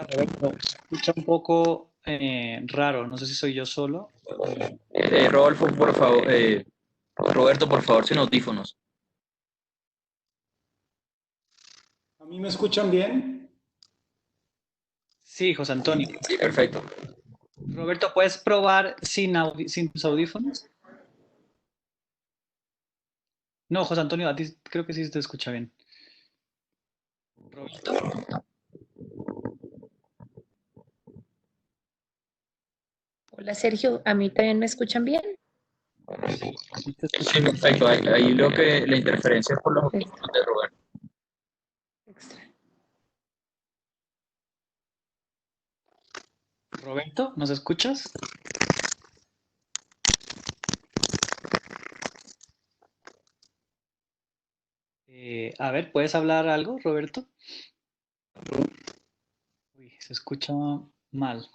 Roberto, se escucha un poco raro, no sé si soy yo solo. Rodolfo, por favor, Roberto, por favor, sin audífonos. ¿A mí me escuchan bien? Sí, José Antonio. Sí, perfecto. Roberto, ¿puedes probar sin tus audífonos? No, José Antonio, a ti creo que sí se te escucha bien. Roberto, Hola Sergio, ¿a mí también me escuchan bien? sí te escucho Sí, bien. perfecto. Ahí veo que la interferencia es por los Perfecto. audífonos de Roberto. Extra. Roberto, ¿nos escuchas? A ver, ¿puedes hablar algo, Roberto? Uy, se escucha mal.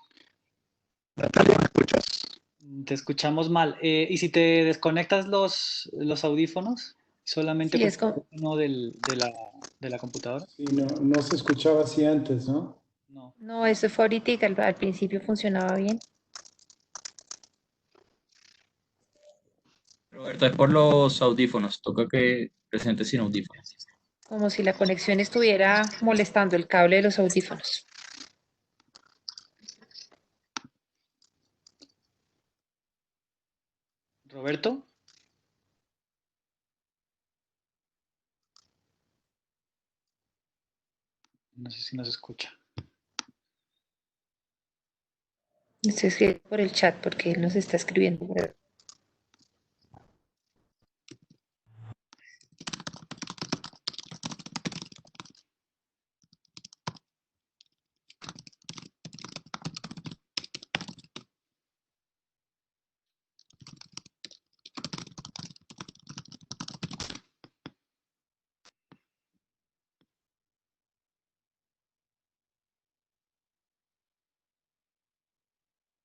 Natalia, ¿me escuchas? Te escuchamos mal. ¿Y si te desconectas los audífonos? Solamente Sí, con es el como, micrófono de la computadora. Sí, no se escuchaba así antes, ¿no? No. no, eso fue ahorita, al principio funcionaba bien, Roberto, es por los audífonos. Toca que presente sin audífonos. como si la conexión estuviera molestando el cable de los audífonos. Roberto, no sé si nos escucha. Estoy escribiendo por el chat porque él nos está escribiendo.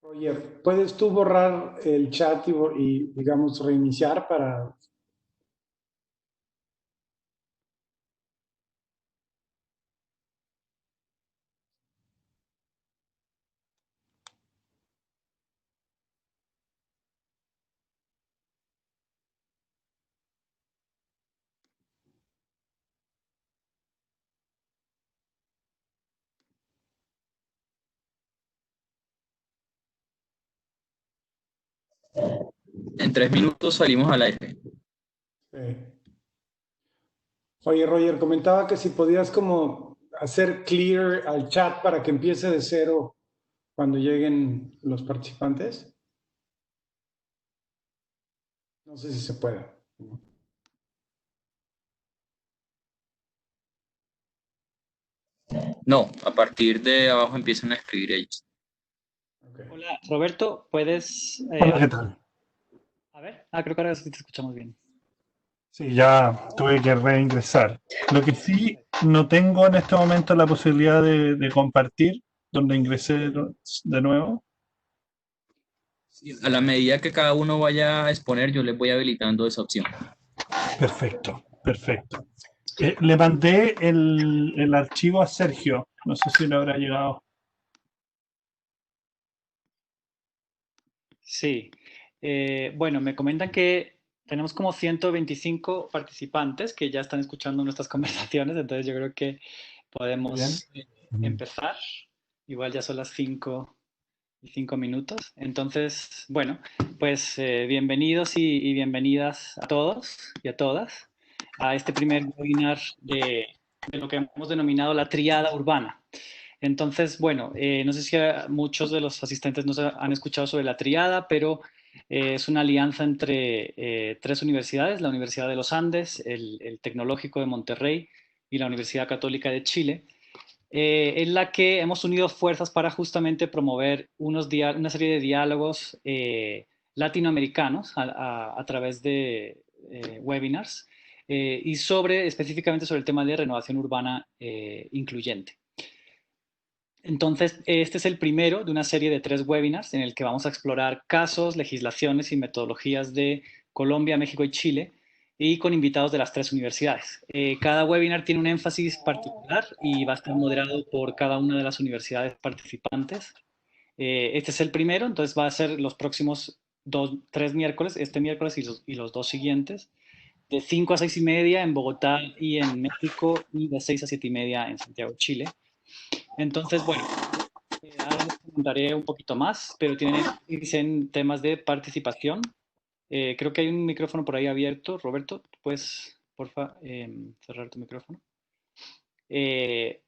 Oye, ¿puedes tú borrar el chat digamos, reiniciar para... En 3 minutos salimos al aire. Oye, Roger, comentaba que si podías como hacer clear al chat para que empiece de cero cuando lleguen los participantes. No sé si se puede. No, a partir de abajo empiezan a escribir ellos. Okay. Hola, Roberto, ¿puedes... Hola, ¿qué tal? a ver, creo que ahora sí te escuchamos bien. Sí, ya tuve que reingresar. Lo que sí, no tengo en este momento la posibilidad de compartir, donde ingresé de nuevo. A la medida que cada uno vaya a exponer, yo les voy habilitando esa opción. Perfecto, perfecto. Le mandé el archivo a Sergio. No sé si le habrá llegado. Sí. Bueno, me comentan que tenemos como 125 participantes que ya están escuchando nuestras conversaciones, entonces yo creo que Muy bien. podemos empezar. Igual ya son las 5:05. Entonces, bueno, pues bienvenidos y bienvenidas a todos y a todas a este primer webinar de lo que hemos denominado la tríada urbana. Entonces, bueno, no sé si muchos de los asistentes nos han escuchado sobre la tríada, pero es una alianza entre tres universidades, la Universidad de los Andes, el Tecnológico de Monterrey y la Universidad Católica de Chile, en la que hemos unido fuerzas para justamente promover una serie de diálogos latinoamericanos a través de webinars y específicamente sobre el tema de renovación urbana incluyente. Entonces, este es el primero de una serie de 3 webinars en el que vamos a explorar casos, legislaciones y metodologías de Colombia, México y Chile y con invitados de las 3 universidades. Cada webinar tiene un énfasis particular y va a estar moderado por cada una de las universidades participantes. Este es el primero, entonces va a ser los próximos 3 miércoles, este miércoles y los 2 siguientes, de 5 a 6 y media en Bogotá y en México, y de 6 a 7 y media en Santiago, Chile. Entonces, bueno, ahora les comentaré un poquito más, pero dicen temas de participación. Creo que hay un micrófono por ahí abierto. Roberto, ¿puedes, porfa, cerrar tu micrófono? Eh,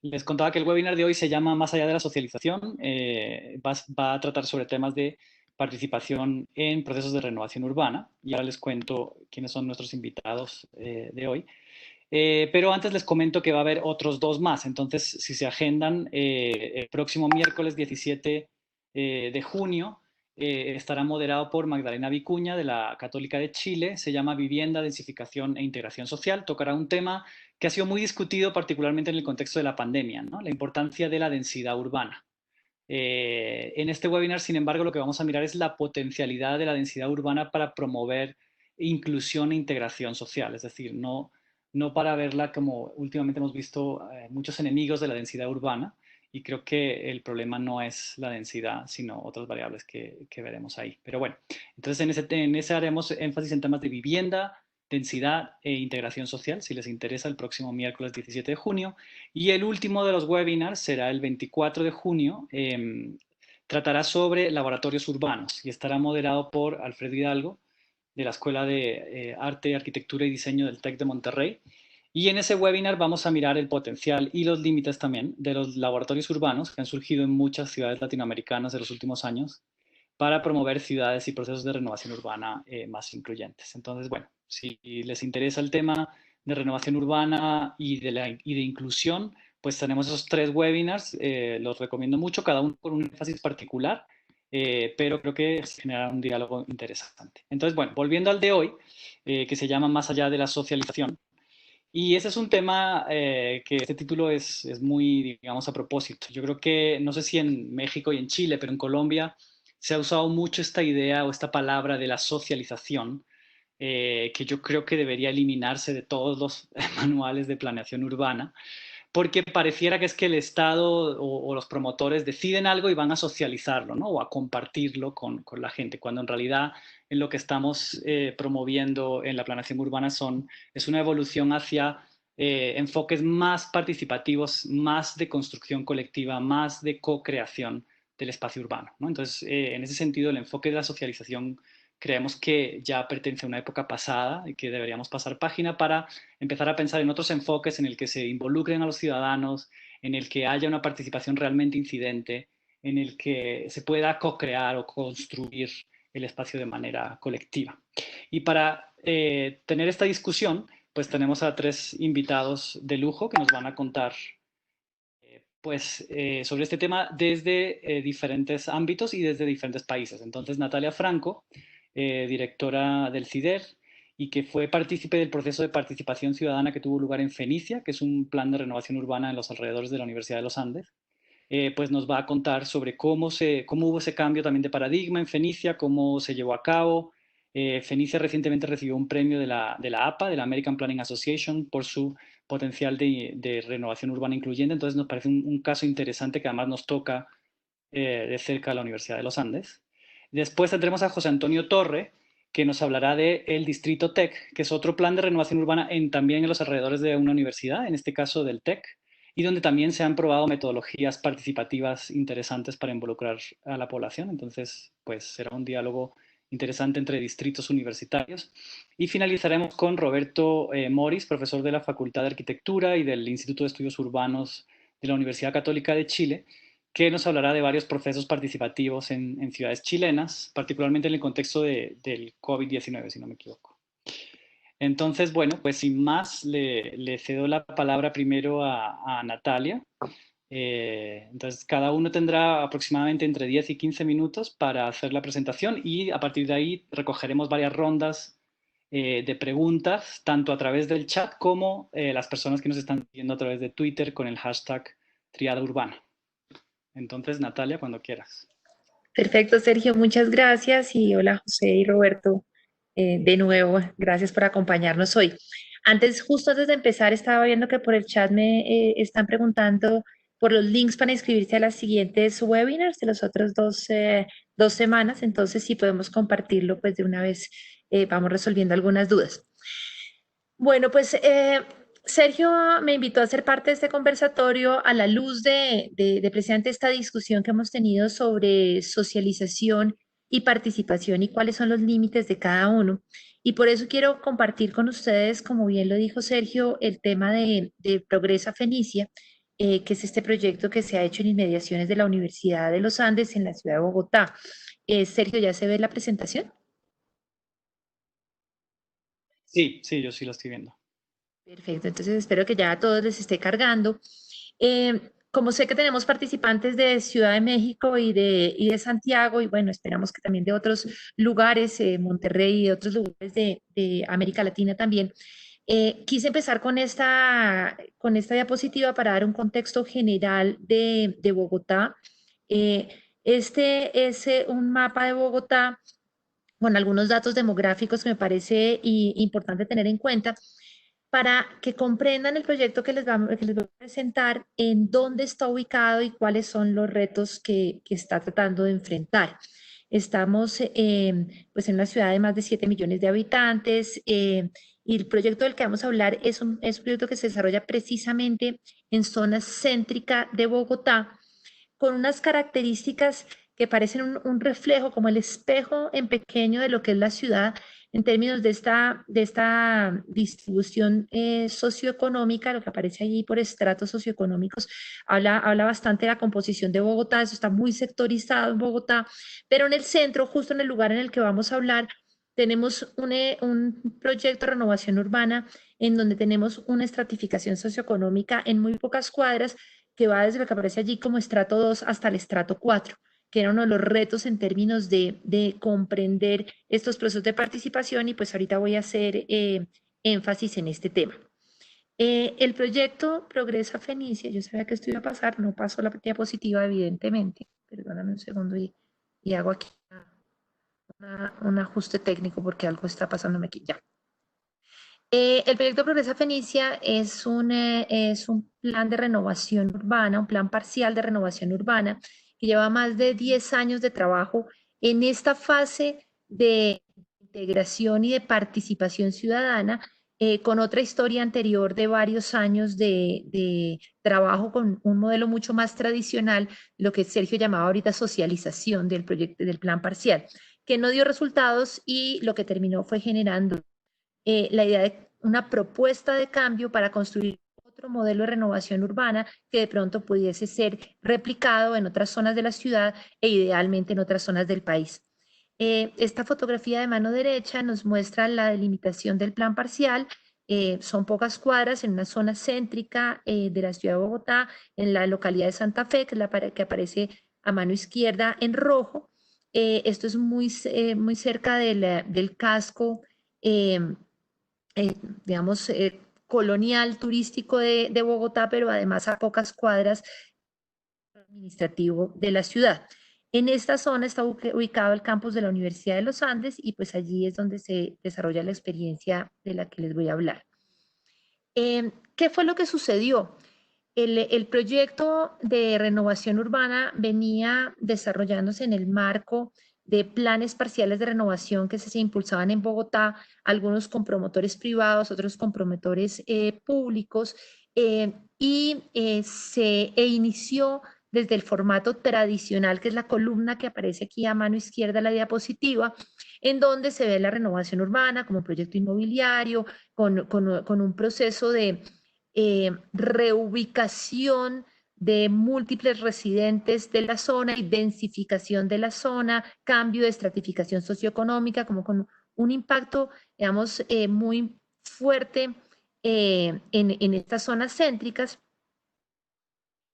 les contaba que el webinar de hoy se llama Más allá de la socialización. Va a tratar sobre temas de participación en procesos de renovación urbana. Y ahora les cuento quiénes son nuestros invitados de hoy. Pero antes les comento que va a haber otros 2 más. Entonces, si se agendan, el próximo miércoles 17 de junio estará moderado por Magdalena Vicuña de la Católica de Chile. Se llama Vivienda, Densificación e Integración Social. Tocará un tema que ha sido muy discutido, particularmente en el contexto de la pandemia, ¿no? La importancia de la densidad urbana. En este webinar, sin embargo, lo que vamos a mirar es la potencialidad de la densidad urbana para promover inclusión e integración social, es decir, no para verla como últimamente hemos visto muchos enemigos de la densidad urbana, y creo que el problema no es la densidad, sino otras variables que veremos ahí. Pero bueno, entonces en ese haremos énfasis en temas de vivienda, densidad e integración social, si les interesa, el próximo miércoles 17 de junio. Y el último de los webinars será el 24 de junio. Tratará sobre laboratorios urbanos y estará moderado por Alfredo Hidalgo, de la Escuela de Arte, Arquitectura y Diseño del TEC de Monterrey. Y en ese webinar vamos a mirar el potencial y los límites también de los laboratorios urbanos que han surgido en muchas ciudades latinoamericanas de los últimos años para promover ciudades y procesos de renovación urbana más incluyentes. Entonces, bueno, si les interesa el tema de renovación urbana y de inclusión, pues tenemos esos 3 webinars, los recomiendo mucho, cada uno con un énfasis particular, pero creo que generará un diálogo interesante. Entonces, bueno, volviendo al de hoy, que se llama Más allá de la socialización, y ese es un tema que este título es muy, digamos, a propósito. Yo creo que, no sé si en México y en Chile, pero en Colombia se ha usado mucho esta idea o esta palabra de la socialización, que yo creo que debería eliminarse de todos los manuales de planeación urbana, porque pareciera que es que el Estado o los promotores deciden algo y van a socializarlo, ¿no? O a compartirlo con la gente, cuando en realidad en lo que estamos promoviendo en la planeación urbana es una evolución hacia enfoques más participativos, más de construcción colectiva, más de co-creación del espacio urbano, ¿no? Entonces, en ese sentido, el enfoque de la socialización creemos que ya pertenece a una época pasada y que deberíamos pasar página para empezar a pensar en otros enfoques en el que se involucren a los ciudadanos, en el que haya una participación realmente incidente, en el que se pueda co-crear o construir el espacio de manera colectiva. Y para tener esta discusión, pues tenemos a 3 invitados de lujo que nos van a contar sobre este tema desde diferentes ámbitos y desde diferentes países. Entonces, Natalia Franco, directora del CIDER, y que fue partícipe del proceso de participación ciudadana que tuvo lugar en Fenicia, que es un plan de renovación urbana en los alrededores de la Universidad de los Andes. Pues nos va a contar sobre cómo hubo ese cambio también de paradigma en Fenicia, cómo se llevó a cabo. Fenicia recientemente recibió un premio de la APA, de la American Planning Association, por su potencial de renovación urbana incluyente. Entonces nos parece un caso interesante que además nos toca de cerca a la Universidad de los Andes. Después tendremos a José Antonio Torre, que nos hablará del Distrito TEC, que es otro plan de renovación urbana también en los alrededores de una universidad, en este caso del TEC, y donde también se han probado metodologías participativas interesantes para involucrar a la población. Entonces, pues será un diálogo interesante entre distritos universitarios. Y finalizaremos con Roberto Moris, profesor de la Facultad de Arquitectura y del Instituto de Estudios Urbanos de la Universidad Católica de Chile, que nos hablará de varios procesos participativos en ciudades chilenas, particularmente en el contexto del COVID-19, si no me equivoco. Entonces, bueno, pues sin más, le cedo la palabra primero a Natalia. Entonces, cada uno tendrá aproximadamente entre 10 y 15 minutos para hacer la presentación, y a partir de ahí recogeremos varias rondas de preguntas, tanto a través del chat como las personas que nos están viendo a través de Twitter con el hashtag Triada Urbana. Entonces, Natalia, cuando quieras. Perfecto, Sergio, muchas gracias y hola José y Roberto, de nuevo, gracias por acompañarnos hoy. Justo antes de empezar, estaba viendo que por el chat me están preguntando por los links para inscribirse a las siguientes webinars de las otras dos semanas, entonces si podemos compartirlo, pues de una vez vamos resolviendo algunas dudas. Bueno, pues Sergio me invitó a ser parte de este conversatorio a la luz de precisamente esta discusión que hemos tenido sobre socialización y participación y cuáles son los límites de cada uno. Y por eso quiero compartir con ustedes, como bien lo dijo Sergio, el tema de Progresa Fenicia, que es este proyecto que se ha hecho en inmediaciones de la Universidad de los Andes en la ciudad de Bogotá. Sergio, ¿ya se ve la presentación? Sí, sí, yo sí lo estoy viendo. Perfecto, entonces espero que ya a todos les esté cargando. Como sé que tenemos participantes de Ciudad de México y de Santiago, y bueno, esperamos que también de otros lugares, Monterrey y de otros lugares de América Latina también, quise empezar con esta diapositiva para dar un contexto general de Bogotá. Este es un mapa de Bogotá con algunos datos demográficos que me parece importante tener en cuenta para que comprendan el proyecto que les voy a presentar, en dónde está ubicado y cuáles son los retos que está tratando de enfrentar. Estamos pues en una ciudad de más de 7 millones de habitantes y el proyecto del que vamos a hablar es un proyecto que se desarrolla precisamente en zona céntrica de Bogotá con unas características que parecen un reflejo, como el espejo en pequeño de lo que es la ciudad en términos de esta distribución socioeconómica, lo que aparece allí por estratos socioeconómicos, habla bastante de la composición de Bogotá, eso está muy sectorizado en Bogotá, pero en el centro, justo en el lugar en el que vamos a hablar, tenemos un proyecto de renovación urbana en donde tenemos una estratificación socioeconómica en muy pocas cuadras que va desde lo que aparece allí como estrato 2 hasta el estrato 4, que era uno de los retos en términos de comprender estos procesos de participación y pues ahorita voy a hacer énfasis en este tema. El proyecto Progresa Fenicia, yo sabía que esto iba a pasar, no pasó la diapositiva evidentemente, perdóname un segundo y hago aquí un ajuste técnico porque algo está pasándome aquí ya. El proyecto Progresa Fenicia es un plan de renovación urbana, un plan parcial de renovación urbana que lleva más de 10 años de trabajo en esta fase de integración y de participación ciudadana, con otra historia anterior de varios años de trabajo con un modelo mucho más tradicional, lo que Sergio llamaba ahorita socialización del proyecto, del plan parcial, que no dio resultados y lo que terminó fue generando la idea de una propuesta de cambio para construir otro modelo de renovación urbana que de pronto pudiese ser replicado en otras zonas de la ciudad e idealmente en otras zonas del país. Esta fotografía de mano derecha nos muestra la delimitación del plan parcial. Son pocas cuadras en una zona céntrica de la ciudad de Bogotá, en la localidad de Santa Fe, que es la que aparece a mano izquierda en rojo. Esto es muy cerca del casco eh, eh, digamos, colonial turístico de Bogotá, pero además a pocas cuadras administrativo de la ciudad. En esta zona está ubicado el campus de la Universidad de los Andes y pues allí es donde se desarrolla la experiencia de la que les voy a hablar. ¿Qué fue lo que sucedió? El proyecto de renovación urbana venía desarrollándose en el marco de planes parciales de renovación que se impulsaban en Bogotá, algunos con promotores privados, otros con promotores públicos, se inició desde el formato tradicional, que es la columna que aparece aquí a mano izquierda de la diapositiva, en donde se ve la renovación urbana como proyecto inmobiliario, con un proceso de reubicación de múltiples residentes de la zona y densificación de la zona, cambio de estratificación socioeconómica, como con un impacto, digamos, muy fuerte en estas zonas céntricas.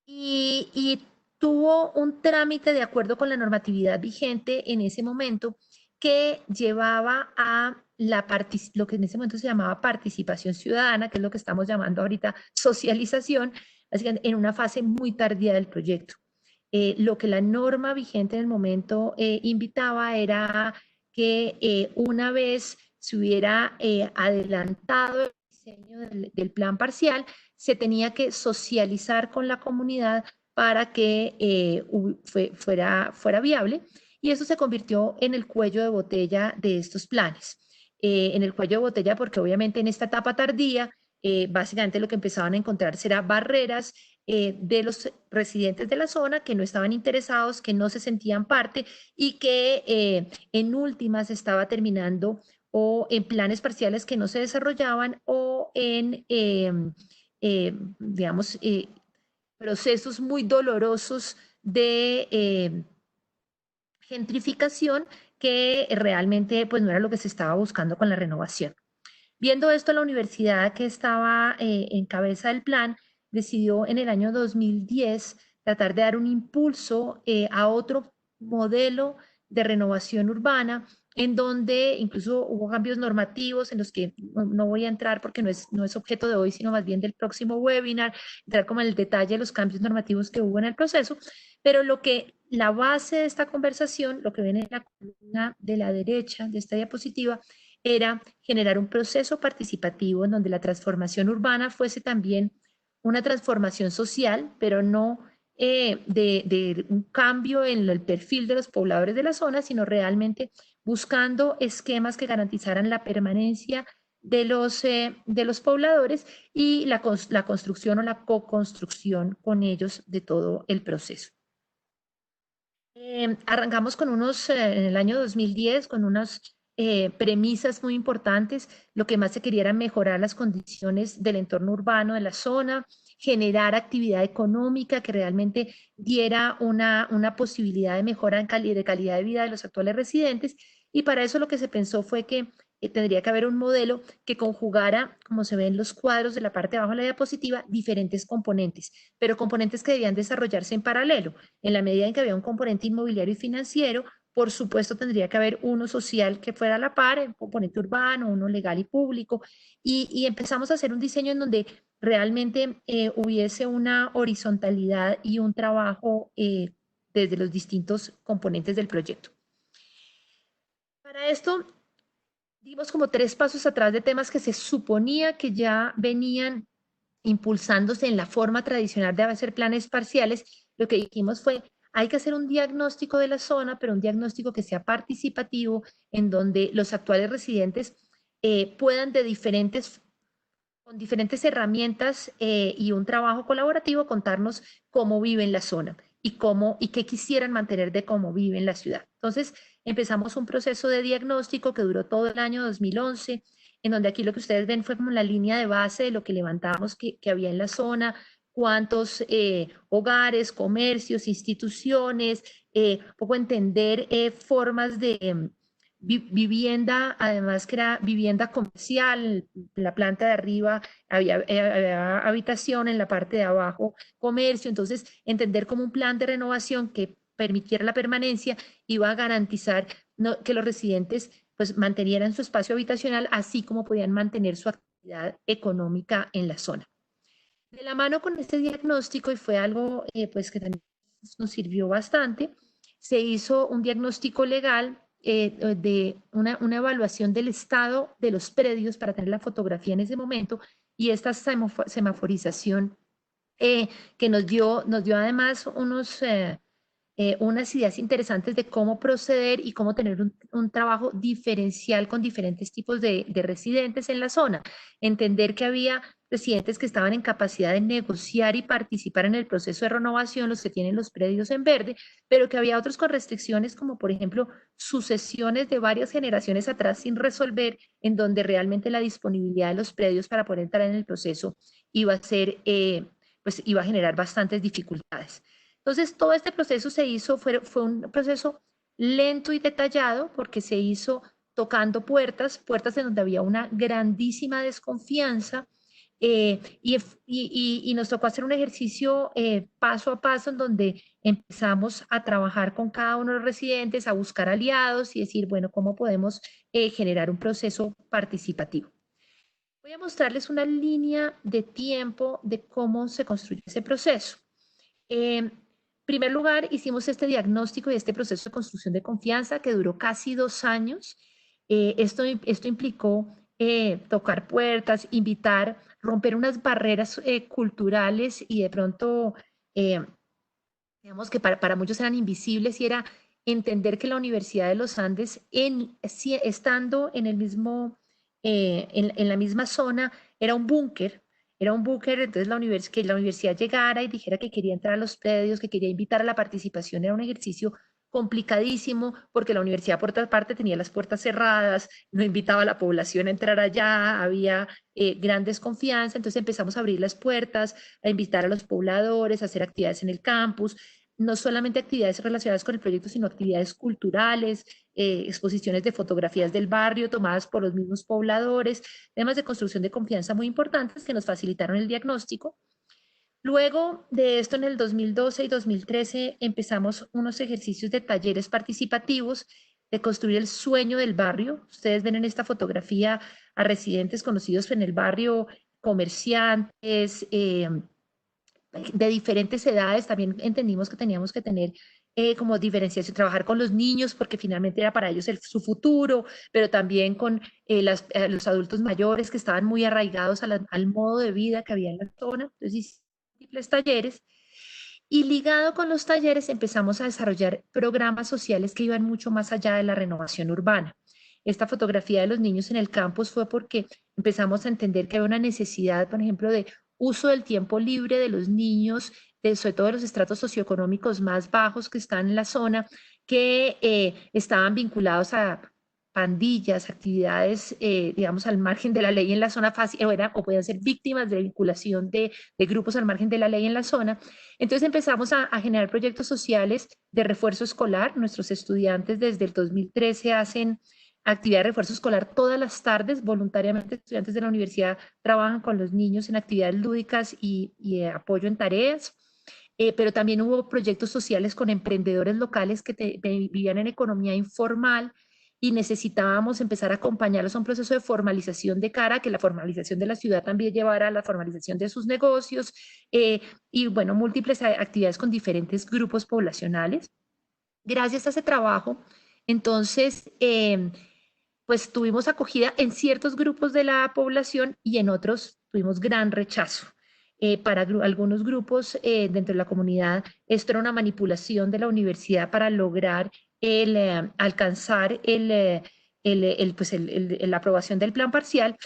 Y tuvo un trámite de acuerdo con la normatividad vigente en ese momento que llevaba a lo que en ese momento se llamaba participación ciudadana, que es lo que estamos llamando ahorita socialización, así que en una fase muy tardía del proyecto. lo que la norma vigente en el momento invitaba era que una vez se hubiera adelantado el diseño del plan parcial, se tenía que socializar con la comunidad para que fuera viable, y eso se convirtió en el cuello de botella de estos planes. En el cuello de botella porque obviamente en esta etapa tardía, básicamente lo que empezaban a encontrarse era barreras de los residentes de la zona que no estaban interesados, que no se sentían parte y que en últimas estaba terminando o en planes parciales que no se desarrollaban o en, digamos, procesos muy dolorosos de gentrificación que realmente pues no era lo que se estaba buscando con la renovación. Viendo esto, la universidad que estaba en cabeza del plan decidió en el año 2010 tratar de dar un impulso a otro modelo de renovación urbana, en donde incluso hubo cambios normativos en los que no voy a entrar porque no es objeto de hoy, sino más bien del próximo webinar, entrar como en el detalle de los cambios normativos que hubo en el proceso, pero la base de esta conversación, lo que viene en la columna de la derecha de esta diapositiva, era generar un proceso participativo en donde la transformación urbana fuese también una transformación social, pero no de un cambio en el perfil de los pobladores de la zona, sino realmente buscando esquemas que garantizaran la permanencia de los pobladores y la construcción o la co-construcción con ellos de todo el proceso. Arrancamos con en el año 2010, con unas premisas muy importantes. Lo que más se quería era mejorar las condiciones del entorno urbano de la zona, generar actividad económica que realmente diera una posibilidad de mejora de calidad de vida de los actuales residentes. Y para eso lo que se pensó fue que tendría que haber un modelo que conjugara, como se ve en los cuadros de la parte de abajo de la diapositiva, diferentes componentes, pero componentes que debían desarrollarse en paralelo. En la medida en que había un componente inmobiliario y financiero, por supuesto tendría que haber uno social que fuera a la par, un componente urbano, uno legal y público, y empezamos a hacer un diseño en donde realmente hubiese una horizontalidad y un trabajo desde los distintos componentes del proyecto. Para esto, dimos como 3 pasos atrás de temas que se suponía que ya venían impulsándose en la forma tradicional de hacer planes parciales. Lo que dijimos fue, hay que hacer un diagnóstico de la zona, pero un diagnóstico que sea participativo, en donde los actuales residentes puedan con diferentes herramientas y un trabajo colaborativo contarnos cómo viven la zona y qué quisieran mantener de cómo viven la ciudad. Entonces, empezamos un proceso de diagnóstico que duró todo el año 2011, en donde aquí lo que ustedes ven fue como la línea de base de lo que levantamos que había en la zona, cuántos hogares, comercios, instituciones, un poco entender formas de vivienda, además que era vivienda comercial, en la planta de arriba había habitación, en la parte de abajo comercio, entonces entender como un plan de renovación que permitiera la permanencia iba a garantizar que los residentes pues mantenieran su espacio habitacional, así como podían mantener su actividad económica en la zona. De la mano con este diagnóstico, y fue algo pues que también nos sirvió bastante, se hizo un diagnóstico legal de una evaluación del estado de los predios para tener la fotografía en ese momento y esta semaforización que nos dio además unas ideas interesantes de cómo proceder y cómo tener un trabajo diferencial con diferentes tipos de residentes en la zona. Entender que había residentes que estaban en capacidad de negociar y participar en el proceso de renovación, los que tienen los predios en verde, pero que había otros con restricciones como por ejemplo sucesiones de varias generaciones atrás sin resolver, en donde realmente la disponibilidad de los predios para poder entrar en el proceso iba a ser, pues iba a generar bastantes dificultades. Entonces, todo este proceso fue un proceso lento y detallado porque se hizo tocando puertas en donde había una grandísima desconfianza y nos tocó hacer un ejercicio paso a paso en donde empezamos a trabajar con cada uno de los residentes, a buscar aliados y decir, bueno, ¿cómo podemos generar un proceso participativo? Voy a mostrarles una línea de tiempo de cómo se construye ese proceso. primer lugar, hicimos este diagnóstico y este proceso de construcción de confianza que duró casi 2 años. Esto implicó tocar puertas, invitar, romper unas barreras culturales y de pronto, digamos que para muchos eran invisibles, y era entender que la Universidad de los Andes, estando en el mismo, en la misma zona, era un búnker. Era un búnker, entonces que la universidad llegara y dijera que quería entrar a los predios, que quería invitar a la participación, era un ejercicio complicadísimo, porque la universidad por otra parte tenía las puertas cerradas, no invitaba a la población a entrar allá, había gran desconfianza, entonces empezamos a abrir las puertas, a invitar a los pobladores, a hacer actividades en el campus, no solamente actividades relacionadas con el proyecto, sino actividades culturales, exposiciones de fotografías del barrio tomadas por los mismos pobladores, temas de construcción de confianza muy importantes que nos facilitaron el diagnóstico. Luego de esto, en el 2012 y 2013, empezamos unos ejercicios de talleres participativos de construir el sueño del barrio. Ustedes ven en esta fotografía a residentes conocidos en el barrio, comerciantes, de diferentes edades. También entendimos que teníamos que tener como diferenciación, trabajar con los niños, porque finalmente era para ellos su futuro, pero también con los adultos mayores que estaban muy arraigados al modo de vida que había en la zona. Entonces, múltiples talleres. Y ligado con los talleres empezamos a desarrollar programas sociales que iban mucho más allá de la renovación urbana. Esta fotografía de los niños en el campus fue porque empezamos a entender que había una necesidad, por ejemplo, de uso del tiempo libre de los niños, sobre todo de los estratos socioeconómicos más bajos que están en la zona, que estaban vinculados a pandillas, actividades, digamos, al margen de la ley en la zona fácil, o podían ser víctimas de vinculación de grupos al margen de la ley en la zona. Entonces empezamos a generar proyectos sociales de refuerzo escolar. Nuestros estudiantes desde el 2013 hacen actividad de refuerzo escolar todas las tardes. Voluntariamente, estudiantes de la universidad trabajan con los niños en actividades lúdicas y apoyo en tareas. Pero también hubo proyectos sociales con emprendedores locales que vivían en economía informal y necesitábamos empezar a acompañarlos a un proceso de formalización de cara a que la formalización de la ciudad también llevara a la formalización de sus negocios, y bueno, múltiples actividades con diferentes grupos poblacionales. Gracias a ese trabajo, entonces, pues tuvimos acogida en ciertos grupos de la población y en otros tuvimos gran rechazo. Para algunos grupos dentro de la comunidad, esto era una manipulación de la universidad para lograr alcanzar la aprobación del plan parcial.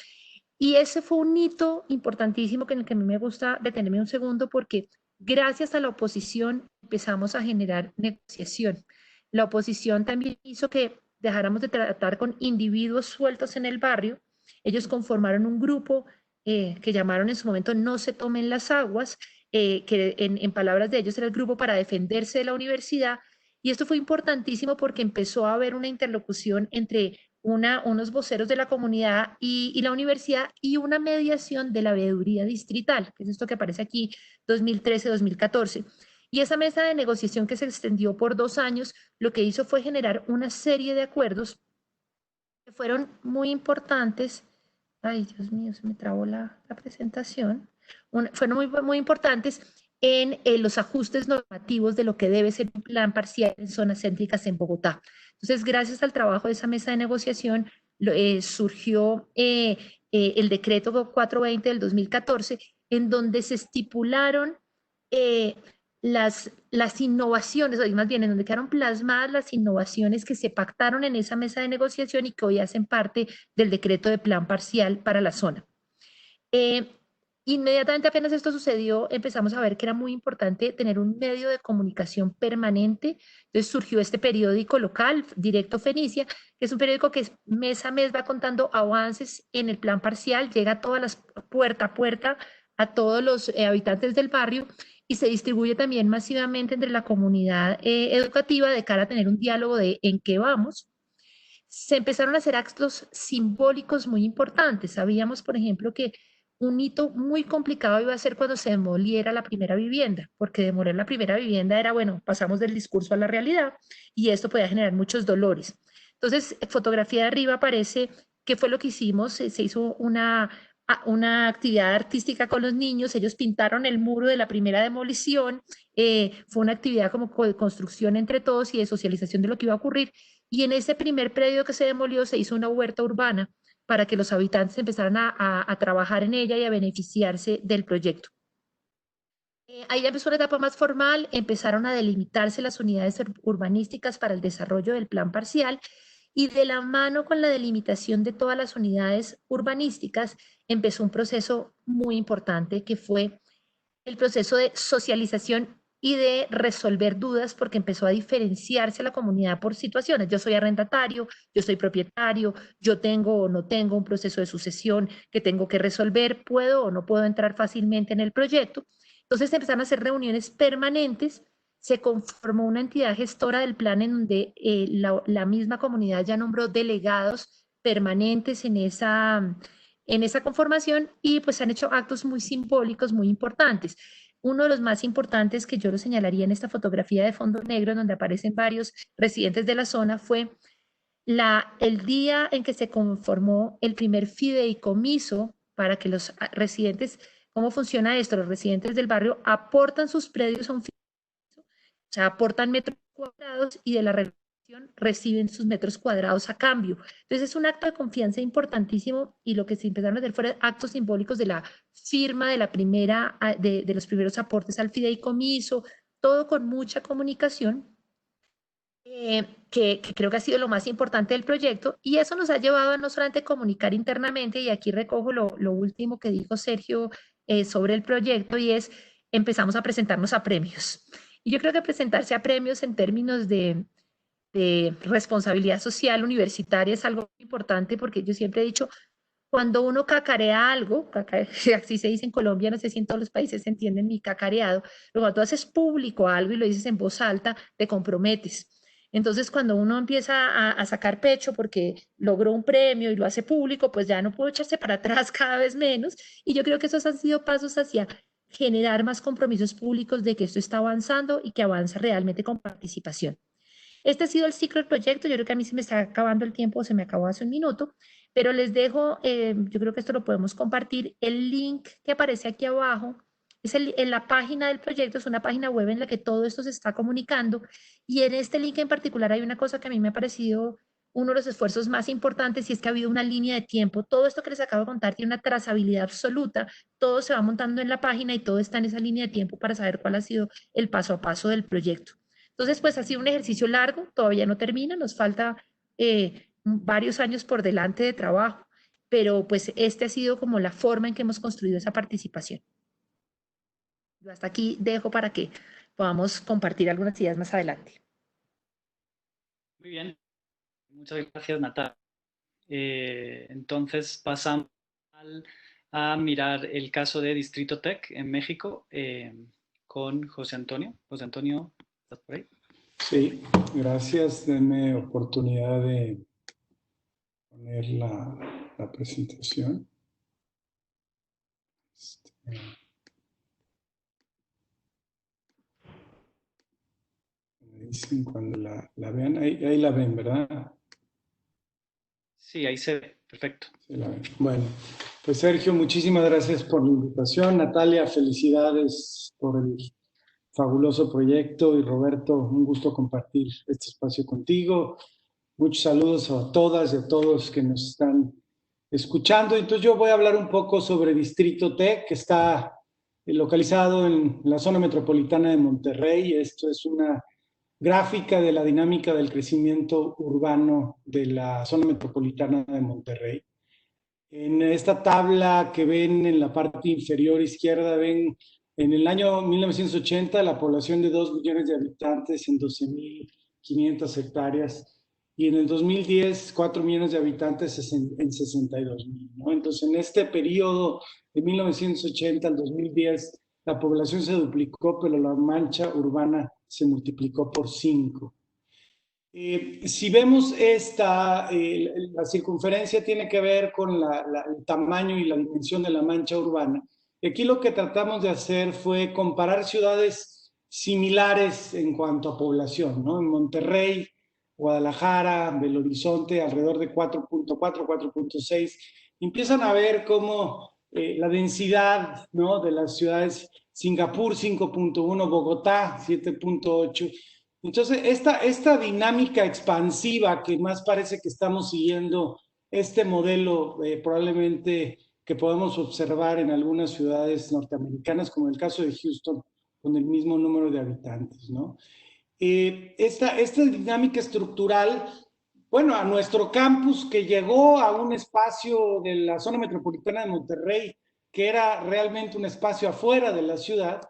Y ese fue un hito importantísimo en el que a mí me gusta detenerme un segundo, porque gracias a la oposición empezamos a generar negociación. La oposición también hizo que dejáramos de tratar con individuos sueltos en el barrio. Ellos conformaron un grupo que llamaron en su momento No se tomen las aguas, que en palabras de ellos era el grupo para defenderse de la universidad. Y esto fue importantísimo porque empezó a haber una interlocución entre unos voceros de la comunidad y la universidad, y una mediación de la veeduría distrital, que es esto que aparece aquí, 2013-2014. Y esa mesa de negociación, que se extendió por 2 años, lo que hizo fue generar una serie de acuerdos que fueron muy importantes. Ay, Dios mío, se me trabó la presentación. Fueron muy importantes en los ajustes normativos de lo que debe ser un plan parcial en zonas céntricas en Bogotá. Entonces, gracias al trabajo de esa mesa de negociación, surgió el decreto 420 del 2014, en donde se estipularon las innovaciones, o más bien en donde quedaron plasmadas las innovaciones que se pactaron en esa mesa de negociación y que hoy hacen parte del decreto de plan parcial para la zona. Inmediatamente apenas esto sucedió, empezamos a ver que era muy importante tener un medio de comunicación permanente. Entonces surgió este periódico local, Directo Fenicia, que es un periódico que mes a mes va contando avances en el plan parcial, llega a todas las puerta a puerta a todos los habitantes del barrio, y se distribuye también masivamente entre la comunidad educativa de cara a tener un diálogo de en qué vamos. Se empezaron a hacer actos simbólicos muy importantes. Sabíamos, por ejemplo, que un hito muy complicado iba a ser cuando se demoliera la primera vivienda, porque demoler la primera vivienda era, bueno, pasamos del discurso a la realidad, y esto podía generar muchos dolores. Entonces, fotografía de arriba aparece qué fue lo que hicimos. Se hizo una actividad artística con los niños, ellos pintaron el muro de la primera demolición, fue una actividad como de construcción entre todos y de socialización de lo que iba a ocurrir, y en ese primer predio que se demolió se hizo una huerta urbana para que los habitantes empezaran a trabajar en ella y a beneficiarse del proyecto. Ahí ya empezó una etapa más formal, empezaron a delimitarse las unidades urbanísticas para el desarrollo del plan parcial y de la mano con la delimitación de todas las unidades urbanísticas empezó un proceso muy importante que fue el proceso de socialización y de resolver dudas porque empezó a diferenciarse la comunidad por situaciones. Yo soy arrendatario, yo soy propietario, yo tengo o no tengo un proceso de sucesión que tengo que resolver, puedo o no puedo entrar fácilmente en el proyecto. Entonces empezaron a hacer reuniones permanentes, se conformó una entidad gestora del plan en donde la misma comunidad ya nombró delegados permanentes en esa conformación y pues se han hecho actos muy simbólicos, muy importantes. Uno de los más importantes que yo lo señalaría en esta fotografía de fondo negro, en donde aparecen varios residentes de la zona, fue el día en que se conformó el primer fideicomiso para que los residentes, ¿cómo funciona esto? Los residentes del barrio aportan sus predios a un fideicomiso, o sea, aportan metros cuadrados y de la relación reciben sus metros cuadrados a cambio. Entonces es un acto de confianza importantísimo y lo que se empezaron a hacer fueron actos simbólicos de la firma de de los primeros aportes al fideicomiso, todo con mucha comunicación que creo que ha sido lo más importante del proyecto, y eso nos ha llevado a no solamente comunicar internamente, y aquí recojo lo último que dijo Sergio sobre el proyecto, y es empezamos a presentarnos a premios. Y yo creo que presentarse a premios en términos de responsabilidad social universitaria es algo importante, porque yo siempre he dicho, cuando uno cacarea algo, así se dice en Colombia, no sé si en todos los países se entiende mi cacareado, pero cuando tú haces público algo y lo dices en voz alta, te comprometes. Entonces, cuando uno empieza a sacar pecho porque logró un premio y lo hace público, pues ya no puede echarse para atrás cada vez menos. Y yo creo que esos han sido pasos hacia generar más compromisos públicos de que esto está avanzando y que avanza realmente con participación. Este ha sido el ciclo del proyecto. Yo creo que a mí se me está acabando el tiempo, se me acabó hace un minuto, pero les dejo, yo creo que esto lo podemos compartir, el link que aparece aquí abajo. Es en la página del proyecto, es una página web en la que todo esto se está comunicando, y en este link en particular hay una cosa que a mí me ha parecido uno de los esfuerzos más importantes, y es que ha habido una línea de tiempo. Todo esto que les acabo de contar tiene una trazabilidad absoluta, todo se va montando en la página y todo está en esa línea de tiempo para saber cuál ha sido el paso a paso del proyecto. Entonces, pues ha sido un ejercicio largo, todavía no termina, nos falta varios años por delante de trabajo, pero pues este ha sido como la forma en que hemos construido esa participación. Yo hasta aquí dejo para que podamos compartir algunas ideas más adelante. Muy bien, muchas gracias, Natalia. Entonces pasamos a mirar el caso de Distrito Tech en México con José Antonio. José Antonio, ¿estás por ahí? Sí, gracias. Denme oportunidad de poner la presentación. Me dicen cuando la vean. Ahí la ven, ¿verdad? Sí, ahí se ve. Perfecto. Sí, la ven. Bueno, pues Sergio, muchísimas gracias por la invitación. Natalia, felicidades por el fabuloso proyecto, y Roberto, un gusto compartir este espacio contigo. Muchos saludos a todas y a todos que nos están escuchando. Entonces yo voy a hablar un poco sobre Distrito Tech, que está localizado en la zona metropolitana de Monterrey. Esto es una gráfica de la dinámica del crecimiento urbano de la zona metropolitana de Monterrey. En esta tabla que ven en la parte inferior izquierda, ven en el año 1980 la población de 2 millones de habitantes en 12.500 hectáreas, y en el 2010 4 millones de habitantes en 62.000, ¿no? Entonces, en este periodo de 1980 al 2010, la población se duplicó, pero la mancha urbana se multiplicó por 5. Si vemos la circunferencia tiene que ver con el tamaño y la dimensión de la mancha urbana. Y aquí lo que tratamos de hacer fue comparar ciudades similares en cuanto a población, ¿no? En Monterrey, Guadalajara, Belo Horizonte, alrededor de 4.4, 4.6. Empiezan a ver cómo la densidad, ¿no?, de las ciudades. Singapur 5.1, Bogotá 7.8. Entonces, esta dinámica expansiva que más parece que estamos siguiendo este modelo, probablemente que podemos observar en algunas ciudades norteamericanas, como el caso de Houston, con el mismo número de habitantes, ¿no? Esta dinámica estructural, bueno, a nuestro campus, que llegó a un espacio de la zona metropolitana de Monterrey, que era realmente un espacio afuera de la ciudad,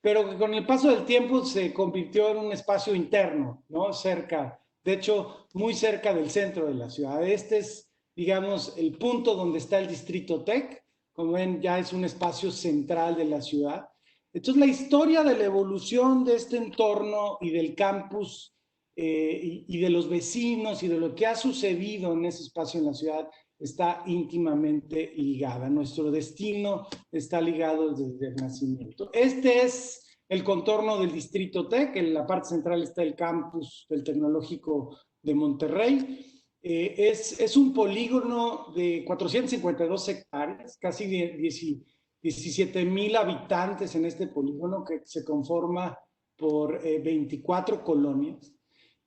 pero que con el paso del tiempo se convirtió en un espacio interno, ¿no? Cerca, de hecho, muy cerca del centro de la ciudad. Este es, digamos, el punto donde está el Distrito Tech. Como ven, ya es un espacio central de la ciudad. Entonces, la historia de la evolución de este entorno y del campus y de los vecinos y de lo que ha sucedido en ese espacio en la ciudad está íntimamente ligada. Nuestro destino está ligado desde el nacimiento. Este es el contorno del Distrito Tech. En la parte central está el campus del Tecnológico de Monterrey. Es un polígono de 452 hectáreas, casi 17,000 habitantes en este polígono, que se conforma por 24 colonias.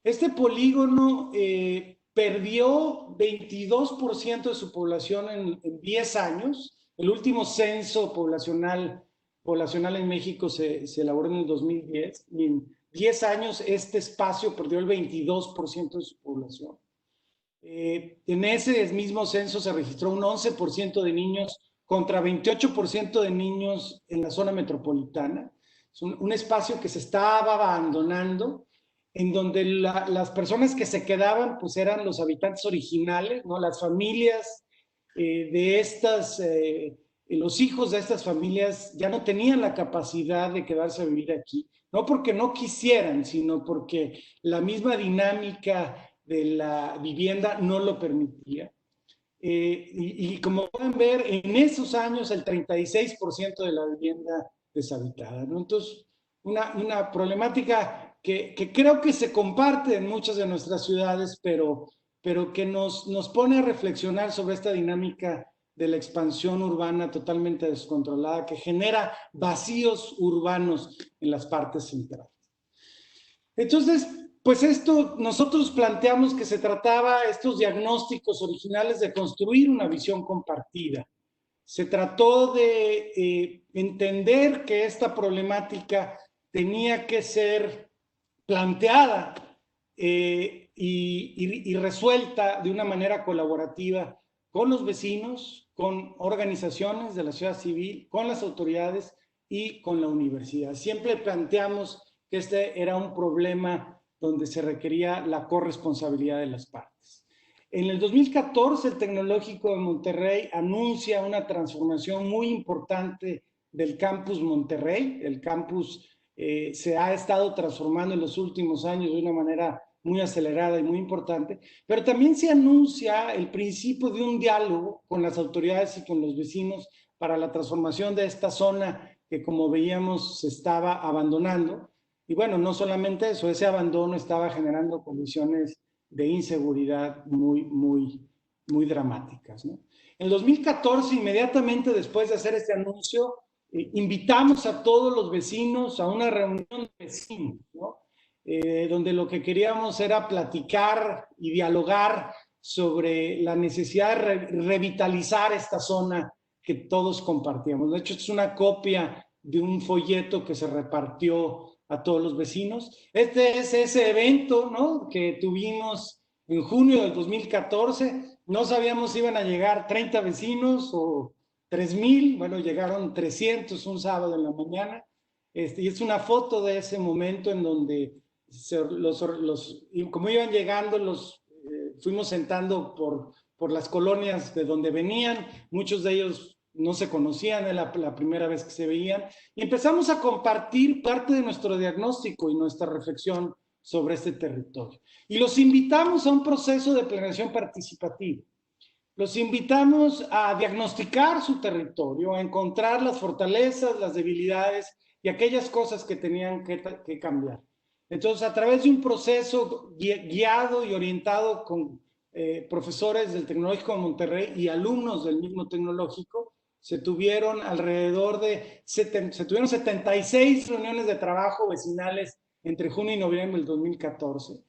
Este polígono perdió 22% de su población en 10 años. El último censo poblacional en México se elaboró en el 2010, y en 10 años este espacio perdió el 22% de su población. En ese mismo censo se registró un 11% de niños contra 28% de niños en la zona metropolitana. Es un espacio que se estaba abandonando, en donde las personas que se quedaban pues eran los habitantes originales, ¿no? Las familias de estas, los hijos de estas familias ya no tenían la capacidad de quedarse a vivir aquí, no porque no quisieran, sino porque la misma dinámica de la vivienda no lo permitía. Y como pueden ver, en esos años el 36% de la vivienda deshabitada, ¿no? Entonces, una problemática que creo que se comparte en muchas de nuestras ciudades, pero que nos pone a reflexionar sobre esta dinámica de la expansión urbana totalmente descontrolada, que genera vacíos urbanos en las partes centrales. Entonces, pues nosotros planteamos que se trataba, estos diagnósticos originales, de construir una visión compartida. Se trató de entender que esta problemática tenía que ser planteada y resuelta de una manera colaborativa con los vecinos, con organizaciones de la sociedad civil, con las autoridades y con la universidad. Siempre planteamos que este era un problema donde se requería la corresponsabilidad de las partes. En el 2014, el Tecnológico de Monterrey anuncia una transformación muy importante del campus Monterrey. El campus se ha estado transformando en los últimos años de una manera muy acelerada y muy importante, pero también se anuncia el principio de un diálogo con las autoridades y con los vecinos para la transformación de esta zona que, como veíamos, se estaba abandonando. Y bueno, no solamente eso, ese abandono estaba generando condiciones de inseguridad muy dramáticas, ¿no? En 2014, inmediatamente después de hacer este anuncio, invitamos a todos los vecinos a una reunión de vecinos, ¿no? Donde lo que queríamos era platicar y dialogar sobre la necesidad de revitalizar esta zona que todos compartíamos. De hecho, es una copia de un folleto que se repartió a todos los vecinos. Este es ese evento, ¿no?, que tuvimos en junio del 2014. No sabíamos si iban a llegar 30 vecinos o 3,000. Bueno, llegaron 300 un sábado en la mañana. Y es una foto de ese momento en donde como iban llegando, los fuimos sentando por las colonias de donde venían. Muchos de ellos no se conocían, era la primera vez que se veían, y empezamos a compartir parte de nuestro diagnóstico y nuestra reflexión sobre este territorio. Y los invitamos a un proceso de planeación participativa. Los invitamos a diagnosticar su territorio, a encontrar las fortalezas, las debilidades y aquellas cosas que tenían que cambiar. Entonces, a través de un proceso guiado y orientado con profesores del Tecnológico de Monterrey y alumnos del mismo Tecnológico, se tuvieron se tuvieron 76 reuniones de trabajo vecinales entre junio y noviembre del 2014.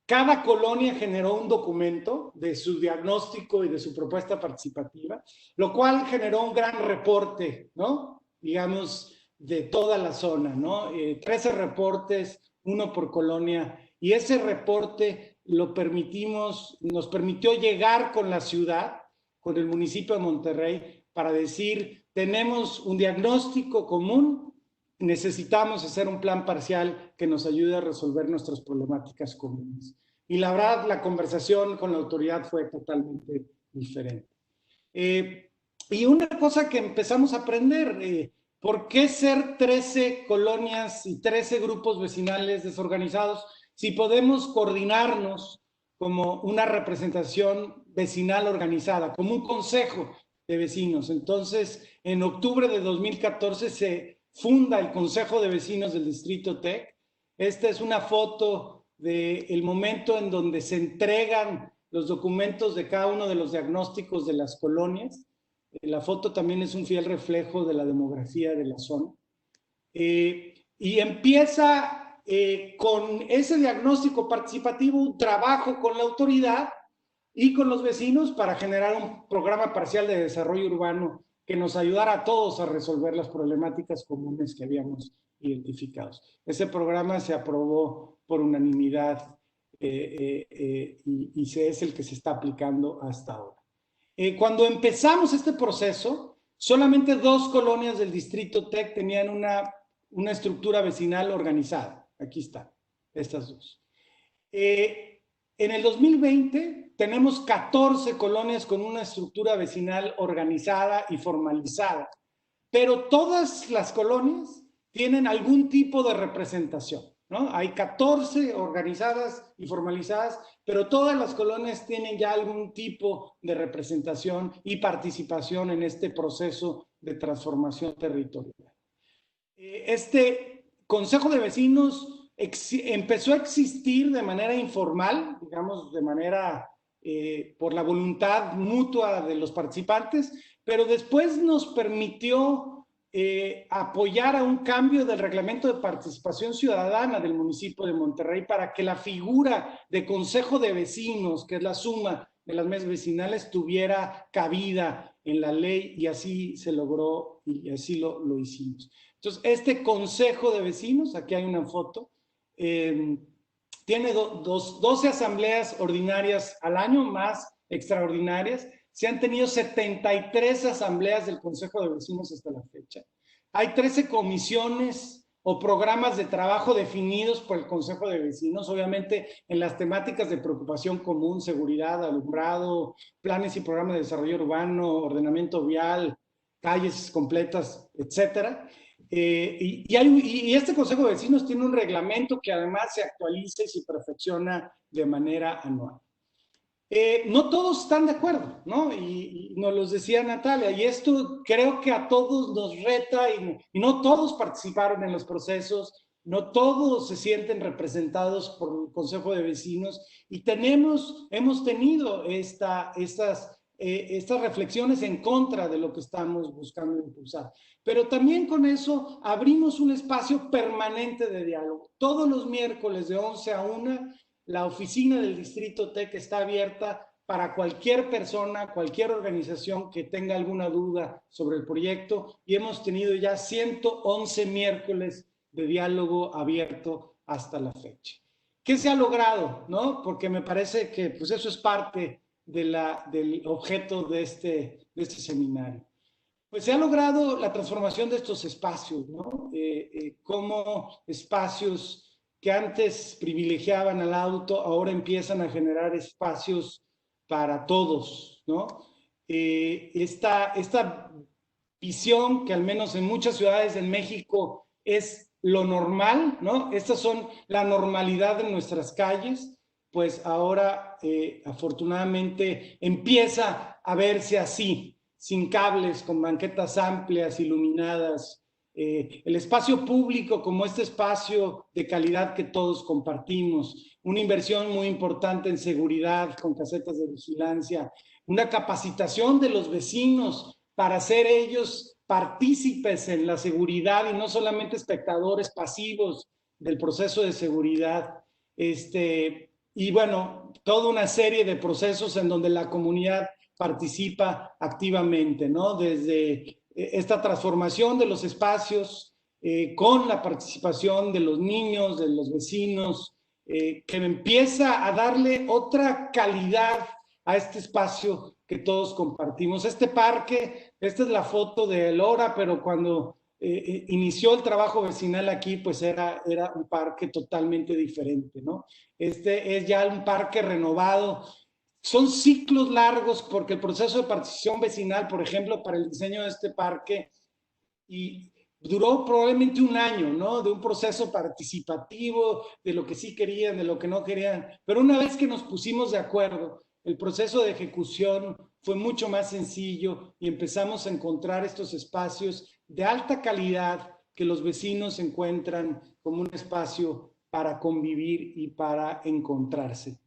Cada colonia generó un documento de su diagnóstico y de su propuesta participativa, lo cual generó un gran reporte, ¿no? Digamos, de toda la zona, ¿no? 13 reportes, uno por colonia, y ese reporte nos permitió llegar con la ciudad, con el municipio de Monterrey, para decir, tenemos un diagnóstico común, necesitamos hacer un plan parcial que nos ayude a resolver nuestras problemáticas comunes. Y la verdad, la conversación con la autoridad fue totalmente diferente. Y una cosa que empezamos a aprender, ¿por qué ser 13 colonias y 13 grupos vecinales desorganizados si podemos coordinarnos como una representación vecinal organizada, como un consejo de vecinos? Entonces, en octubre de 2014 se funda el Consejo de Vecinos del Distrito TEC. Esta es una foto del momento en donde se entregan los documentos de cada uno de los diagnósticos de las colonias. La foto también es un fiel reflejo de la demografía de la zona. Y empieza con ese diagnóstico participativo un trabajo con la autoridad y con los vecinos para generar un programa parcial de desarrollo urbano que nos ayudara a todos a resolver las problemáticas comunes que habíamos identificado. Ese programa se aprobó por unanimidad y es el que se está aplicando hasta ahora. Cuando empezamos este proceso, solamente 2 colonias del Distrito TEC tenían una estructura vecinal organizada. Aquí están, estas 2. En el 2020 tenemos 14 colonias con una estructura vecinal organizada y formalizada, pero todas las colonias tienen algún tipo de representación, ¿no? Hay 14 organizadas y formalizadas, pero todas las colonias tienen ya algún tipo de representación y participación en este proceso de transformación territorial. Este Consejo de Vecinos empezó a existir de manera informal, digamos, de manera por la voluntad mutua de los participantes, pero después nos permitió apoyar a un cambio del reglamento de participación ciudadana del municipio de Monterrey para que la figura de Consejo de Vecinos, que es la suma de las mesas vecinales, tuviera cabida en la ley, y así se logró y así lo hicimos. Entonces, este Consejo de Vecinos, aquí hay una foto, tiene 12 asambleas ordinarias al año, más extraordinarias. Se han tenido 73 asambleas del Consejo de Vecinos hasta la fecha. Hay 13 comisiones o programas de trabajo definidos por el Consejo de Vecinos, obviamente en las temáticas de preocupación común, seguridad, alumbrado, planes y programas de desarrollo urbano, ordenamiento vial, calles completas, etcétera. Y este Consejo de Vecinos tiene un reglamento que además se actualiza y se perfecciona de manera anual. No todos están de acuerdo, ¿no? Y nos los decía Natalia, y esto creo que a todos nos reta, y no todos participaron en los procesos, no todos se sienten representados por el Consejo de Vecinos, y hemos tenido estas reflexiones en contra de lo que estamos buscando impulsar. Pero también con eso abrimos un espacio permanente de diálogo. Todos los miércoles de 11 a 1, la oficina del Distrito TEC está abierta para cualquier persona, cualquier organización que tenga alguna duda sobre el proyecto, y hemos tenido ya 111 miércoles de diálogo abierto hasta la fecha. ¿Qué se ha logrado? ¿No? Porque me parece que pues eso es parte del objeto de este seminario. Pues se ha logrado la transformación de estos espacios, ¿no? Como espacios que antes privilegiaban al auto, ahora empiezan a generar espacios para todos, ¿no? Esta visión que al menos en muchas ciudades de México es lo normal, ¿no? Estas son la normalidad de nuestras calles, pues ahora afortunadamente empieza a verse así, sin cables, con banquetas amplias, iluminadas. El espacio público como este espacio de calidad que todos compartimos, una inversión muy importante en seguridad con casetas de vigilancia, una capacitación de los vecinos para ser ellos partícipes en la seguridad y no solamente espectadores pasivos del proceso de seguridad. Y bueno, toda una serie de procesos en donde la comunidad participa activamente, ¿no? Desde esta transformación de los espacios con la participación de los niños, de los vecinos, que empieza a darle otra calidad a este espacio que todos compartimos. Este parque, esta es la foto de Lora, pero cuando inició el trabajo vecinal aquí, pues era un parque totalmente diferente, ¿no? Este es ya un parque renovado. Son ciclos largos porque el proceso de participación vecinal, por ejemplo, para el diseño de este parque, y duró probablemente un año, ¿no? De un proceso participativo, de lo que sí querían, de lo que no querían. Pero una vez que nos pusimos de acuerdo, el proceso de ejecución fue mucho más sencillo y empezamos a encontrar estos espacios de alta calidad que los vecinos encuentran como un espacio para convivir y para encontrarse.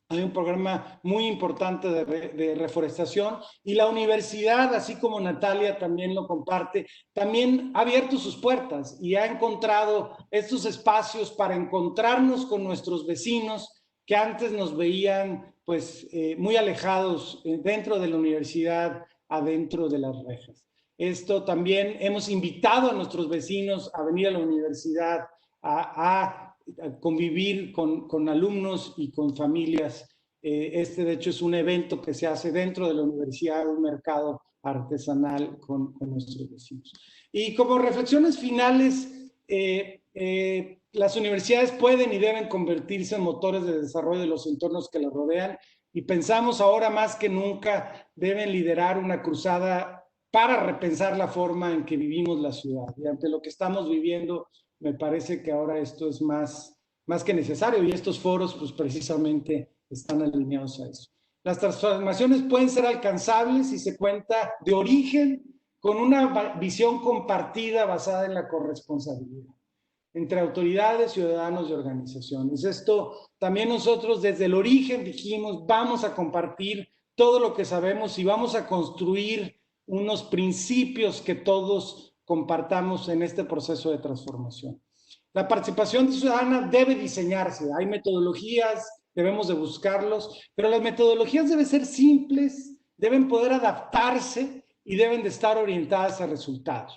Hay un programa muy importante de reforestación y la universidad, así como Natalia también lo comparte, también ha abierto sus puertas y ha encontrado estos espacios para encontrarnos con nuestros vecinos que antes nos veían pues muy alejados dentro de la universidad, adentro de las rejas. Esto también hemos invitado a nuestros vecinos a venir a la universidad a convivir con alumnos y con familias. De hecho, es un evento que se hace dentro de la universidad, un mercado artesanal con nuestros vecinos. Y como reflexiones finales, las universidades pueden y deben convertirse en motores de desarrollo de los entornos que las rodean y pensamos ahora más que nunca deben liderar una cruzada para repensar la forma en que vivimos la ciudad. Y ante lo que estamos viviendo, me parece que ahora esto es más que necesario y estos foros pues precisamente están alineados a eso. Las transformaciones pueden ser alcanzables si se cuenta de origen con una visión compartida basada en la corresponsabilidad entre autoridades, ciudadanos y organizaciones. Esto también nosotros desde el origen dijimos, vamos a compartir todo lo que sabemos y vamos a construir unos principios que todos compartamos en este proceso de transformación. La participación ciudadana debe diseñarse, hay metodologías, debemos de buscarlos, pero las metodologías deben ser simples, deben poder adaptarse y deben de estar orientadas a resultados.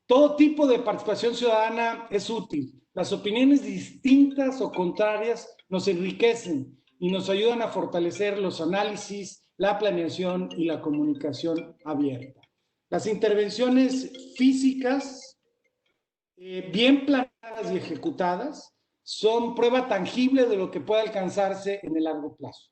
Todo tipo de participación ciudadana es útil. Las opiniones distintas o contrarias nos enriquecen y nos ayudan a fortalecer los análisis, la planeación y la comunicación abierta. Las intervenciones físicas, bien planeadas y ejecutadas, son prueba tangible de lo que puede alcanzarse en el largo plazo.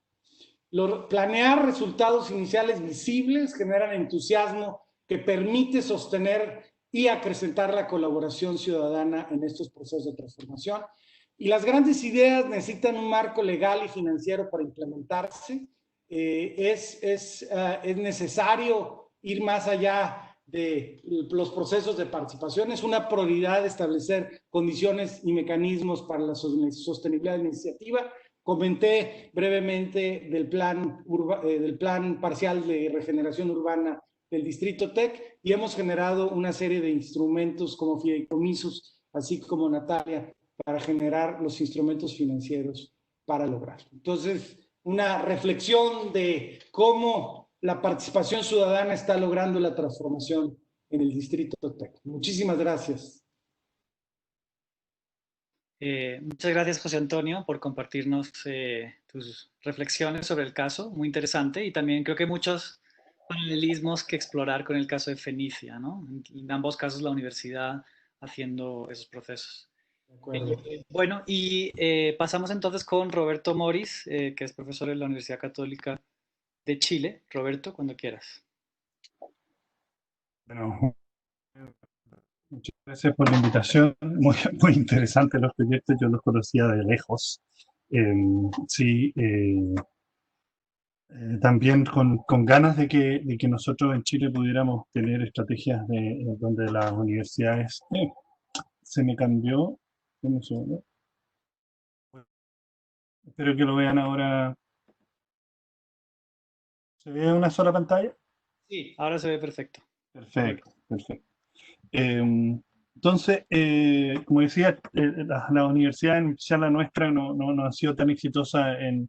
Planear resultados iniciales visibles generan entusiasmo que permite sostener y acrecentar la colaboración ciudadana en estos procesos de transformación. Y las grandes ideas necesitan un marco legal y financiero para implementarse. Es necesario ir más allá de los procesos de participación. Es una prioridad establecer condiciones y mecanismos para la sostenibilidad de la iniciativa. Comenté brevemente del plan parcial de regeneración urbana del Distrito TEC y hemos generado una serie de instrumentos como fideicomisos, así como Natalia, para generar los instrumentos financieros para lograrlo. Entonces, una reflexión de cómo la participación ciudadana está logrando la transformación en el Distrito TEC. Muchísimas gracias. Muchas gracias, José Antonio, por compartirnos tus reflexiones sobre el caso, muy interesante, y también creo que muchos paralelismos que explorar con el caso de Fenicia, ¿no? En ambos casos la universidad haciendo esos procesos. Bueno, y pasamos entonces con Roberto Moris, que es profesor en la Universidad Católica de Chile. Roberto, cuando quieras. Bueno, muchas gracias por la invitación. Muy, muy interesantes los proyectos, yo los conocía de lejos. También con ganas de que nosotros en Chile pudiéramos tener estrategias donde las universidades... se me cambió. Un segundo. Espero que lo vean ahora. ¿Se ve una sola pantalla? Sí, ahora se ve perfecto. Perfecto, perfecto. Entonces, como decía, la universidad, en especial la nuestra, no ha sido tan exitosa en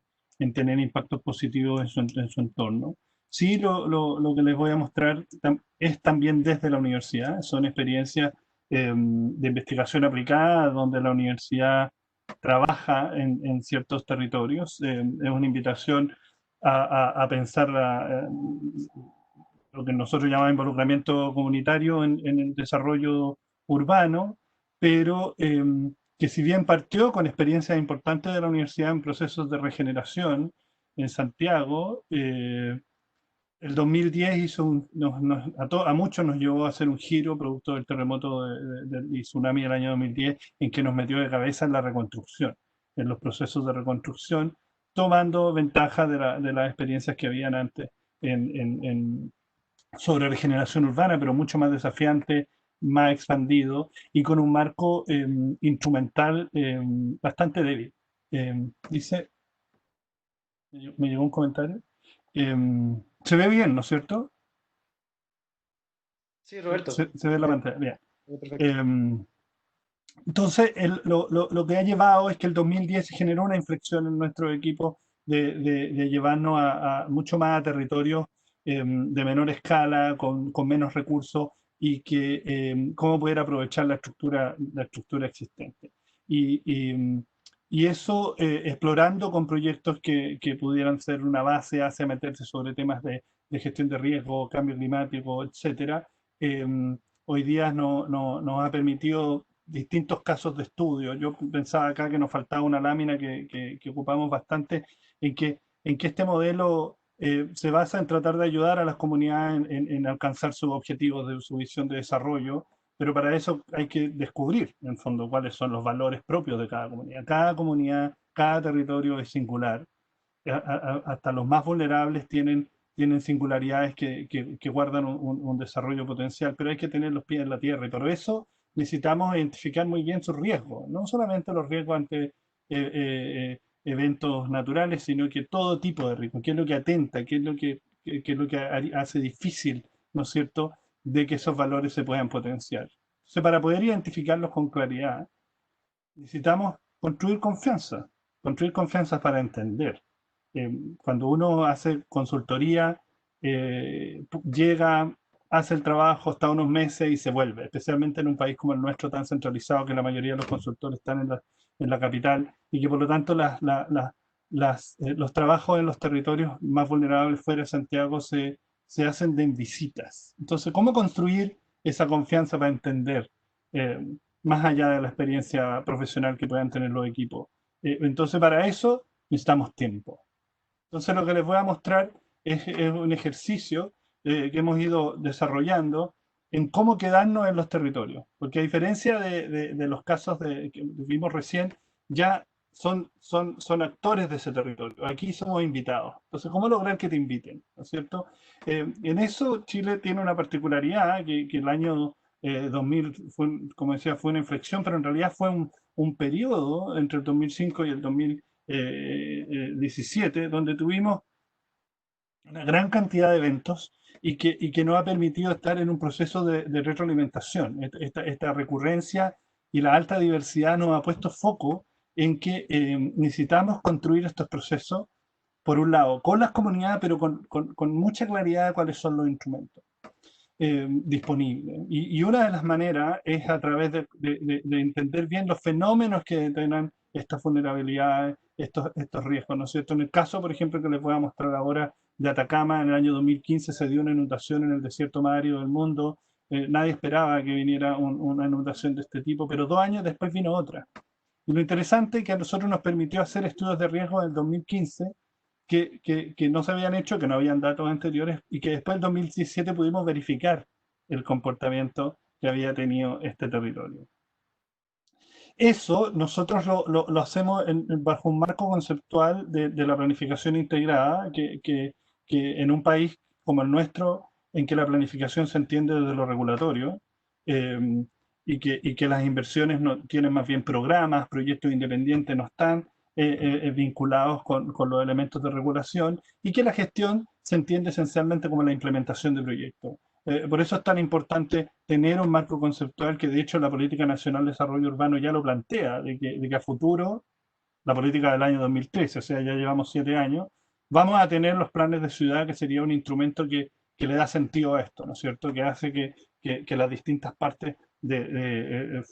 tener impactos positivos en su entorno. Sí, lo que les voy a mostrar es también desde la universidad, son experiencias de investigación aplicada, donde la universidad trabaja en ciertos territorios. Es una invitación a pensar lo que nosotros llamamos involucramiento comunitario en el desarrollo urbano, pero que si bien partió con experiencias importantes de la universidad en procesos de regeneración en Santiago, el 2010 hizo a muchos nos llevó a hacer un giro producto del terremoto y tsunami del año 2010, en que nos metió de cabeza en la reconstrucción, en los procesos de reconstrucción, tomando ventaja de las experiencias que habían antes sobre regeneración urbana, pero mucho más desafiante, más expandido y con un marco instrumental bastante débil. Dice, me llegó un comentario. Se ve bien, ¿no es cierto? Sí, Roberto. Se ve la pantalla, bien. Perfecto. Entonces, lo que ha llevado es que el 2010 se generó una inflexión en nuestro equipo de llevarnos a mucho más a territorios de menor escala, con menos recursos y que cómo poder aprovechar la estructura existente. Y eso explorando con proyectos que pudieran ser una base hacia meterse sobre temas de gestión de riesgo, cambio climático, etcétera. Hoy día nos ha permitido distintos casos de estudio. Yo pensaba acá que nos faltaba una lámina que ocupamos bastante, en que este modelo se basa en tratar de ayudar a las comunidades en alcanzar sus objetivos de su visión de desarrollo, pero para eso hay que descubrir, en el fondo, cuáles son los valores propios de cada comunidad. Cada comunidad, cada territorio es singular. Hasta los más vulnerables tienen singularidades que guardan un desarrollo potencial, pero hay que tener los pies en la tierra y por eso necesitamos identificar muy bien sus riesgos, no solamente los riesgos ante eventos naturales, sino que todo tipo de riesgos, qué es lo que atenta, qué es lo que hace difícil, ¿no es cierto?, de que esos valores se puedan potenciar. Entonces, para poder identificarlos con claridad, necesitamos construir confianza para entender. Cuando uno hace consultoría, llega, hace el trabajo, está unos meses y se vuelve, especialmente en un país como el nuestro, tan centralizado que la mayoría de los consultores están en la capital y que por lo tanto los trabajos en los territorios más vulnerables fuera de Santiago se hacen en visitas. Entonces, ¿cómo construir esa confianza para entender? Eh, Más allá de la experiencia profesional que puedan tener los equipos. Entonces, para eso necesitamos tiempo. Entonces, lo que les voy a mostrar es un ejercicio que hemos ido desarrollando en cómo quedarnos en los territorios. Porque a diferencia de los casos que vimos recién, ya son actores de ese territorio. Aquí somos invitados. Entonces, ¿cómo lograr que te inviten? ¿No es cierto? En eso Chile tiene una particularidad que el año 2000, como decía, fue una inflexión, pero en realidad fue un periodo entre el 2005 y el 2017, donde tuvimos una gran cantidad de eventos y que nos ha permitido estar en un proceso de retroalimentación. Esta recurrencia y la alta diversidad nos ha puesto foco en que necesitamos construir estos procesos, por un lado, con las comunidades, pero con mucha claridad de cuáles son los instrumentos disponibles. Y una de las maneras es a través de entender bien los fenómenos que determinan estas vulnerabilidades, estos riesgos, ¿no es cierto? En el caso, por ejemplo, que les voy a mostrar ahora de Atacama, en el año 2015 se dio una inundación en el desierto más árido del mundo. Nadie esperaba que viniera una inundación de este tipo, pero 2 años después vino otra. Y lo interesante es que a nosotros nos permitió hacer estudios de riesgo en el 2015 que no se habían hecho, que no habían datos anteriores y que después del 2017 pudimos verificar el comportamiento que había tenido este territorio. Eso nosotros lo hacemos bajo un marco conceptual de la planificación integrada, que en un país como el nuestro, en que la planificación se entiende desde lo regulatorio, y que las inversiones no, tienen más bien programas, proyectos independientes no están vinculados con los elementos de regulación, y que la gestión se entiende esencialmente como la implementación de proyectos. Por eso es tan importante tener un marco conceptual que de hecho la Política Nacional de Desarrollo Urbano ya lo plantea, de que a futuro, la política del año 2013, o sea, ya llevamos 7 años, vamos a tener los planes de ciudad, que sería un instrumento que le da sentido a esto, ¿no es cierto? Que hace que las distintas partes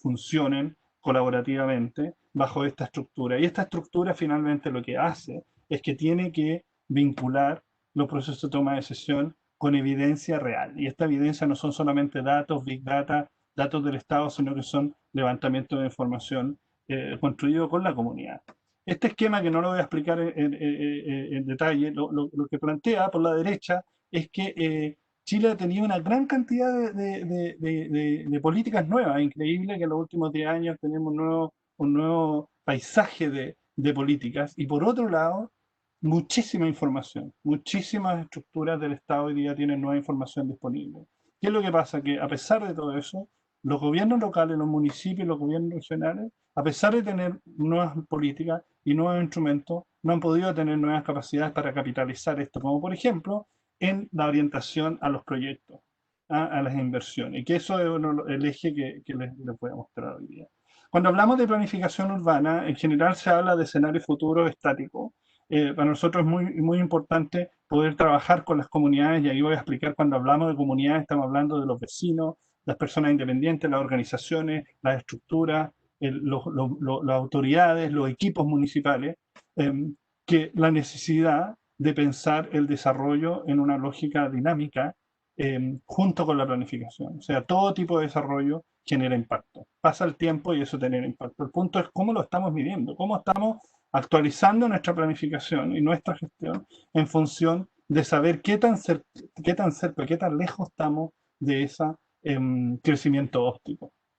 funcionen colaborativamente bajo esta estructura. Y esta estructura finalmente lo que hace es que tiene que vincular los procesos de toma de decisión con evidencia real. Y esta evidencia no son solamente datos, big data, datos del Estado, sino que son levantamientos de información construido con la comunidad. Este esquema, que no lo voy a explicar en detalle, lo que plantea por la derecha es que Chile ha tenido una gran cantidad de políticas nuevas. Increíble que en los últimos 10 años tenemos un nuevo paisaje de políticas. Y por otro lado, muchísima información, muchísimas estructuras del Estado hoy día tienen nueva información disponible. ¿Qué es lo que pasa? Que a pesar de todo eso, los gobiernos locales, los municipios, los gobiernos regionales, a pesar de tener nuevas políticas y nuevos instrumentos, no han podido tener nuevas capacidades para capitalizar esto, como por ejemplo en la orientación a los proyectos, a las inversiones, y que eso es el eje que les voy a mostrar hoy día. Cuando hablamos de planificación urbana, en general se habla de escenarios futuros estáticos. Para nosotros es muy importante poder trabajar con las comunidades, y ahí voy a explicar. Cuando hablamos de comunidades estamos hablando de los vecinos, las personas independientes, las organizaciones, las estructuras, las autoridades, los equipos municipales, que la necesidad de pensar el desarrollo en una lógica dinámica junto con la planificación. O sea, todo tipo de desarrollo genera impacto. Pasa el tiempo y eso genera impacto. El punto es cómo lo estamos midiendo, cómo estamos actualizando nuestra planificación y nuestra gestión en función de saber qué tan cerca, qué tan lejos estamos de ese crecimiento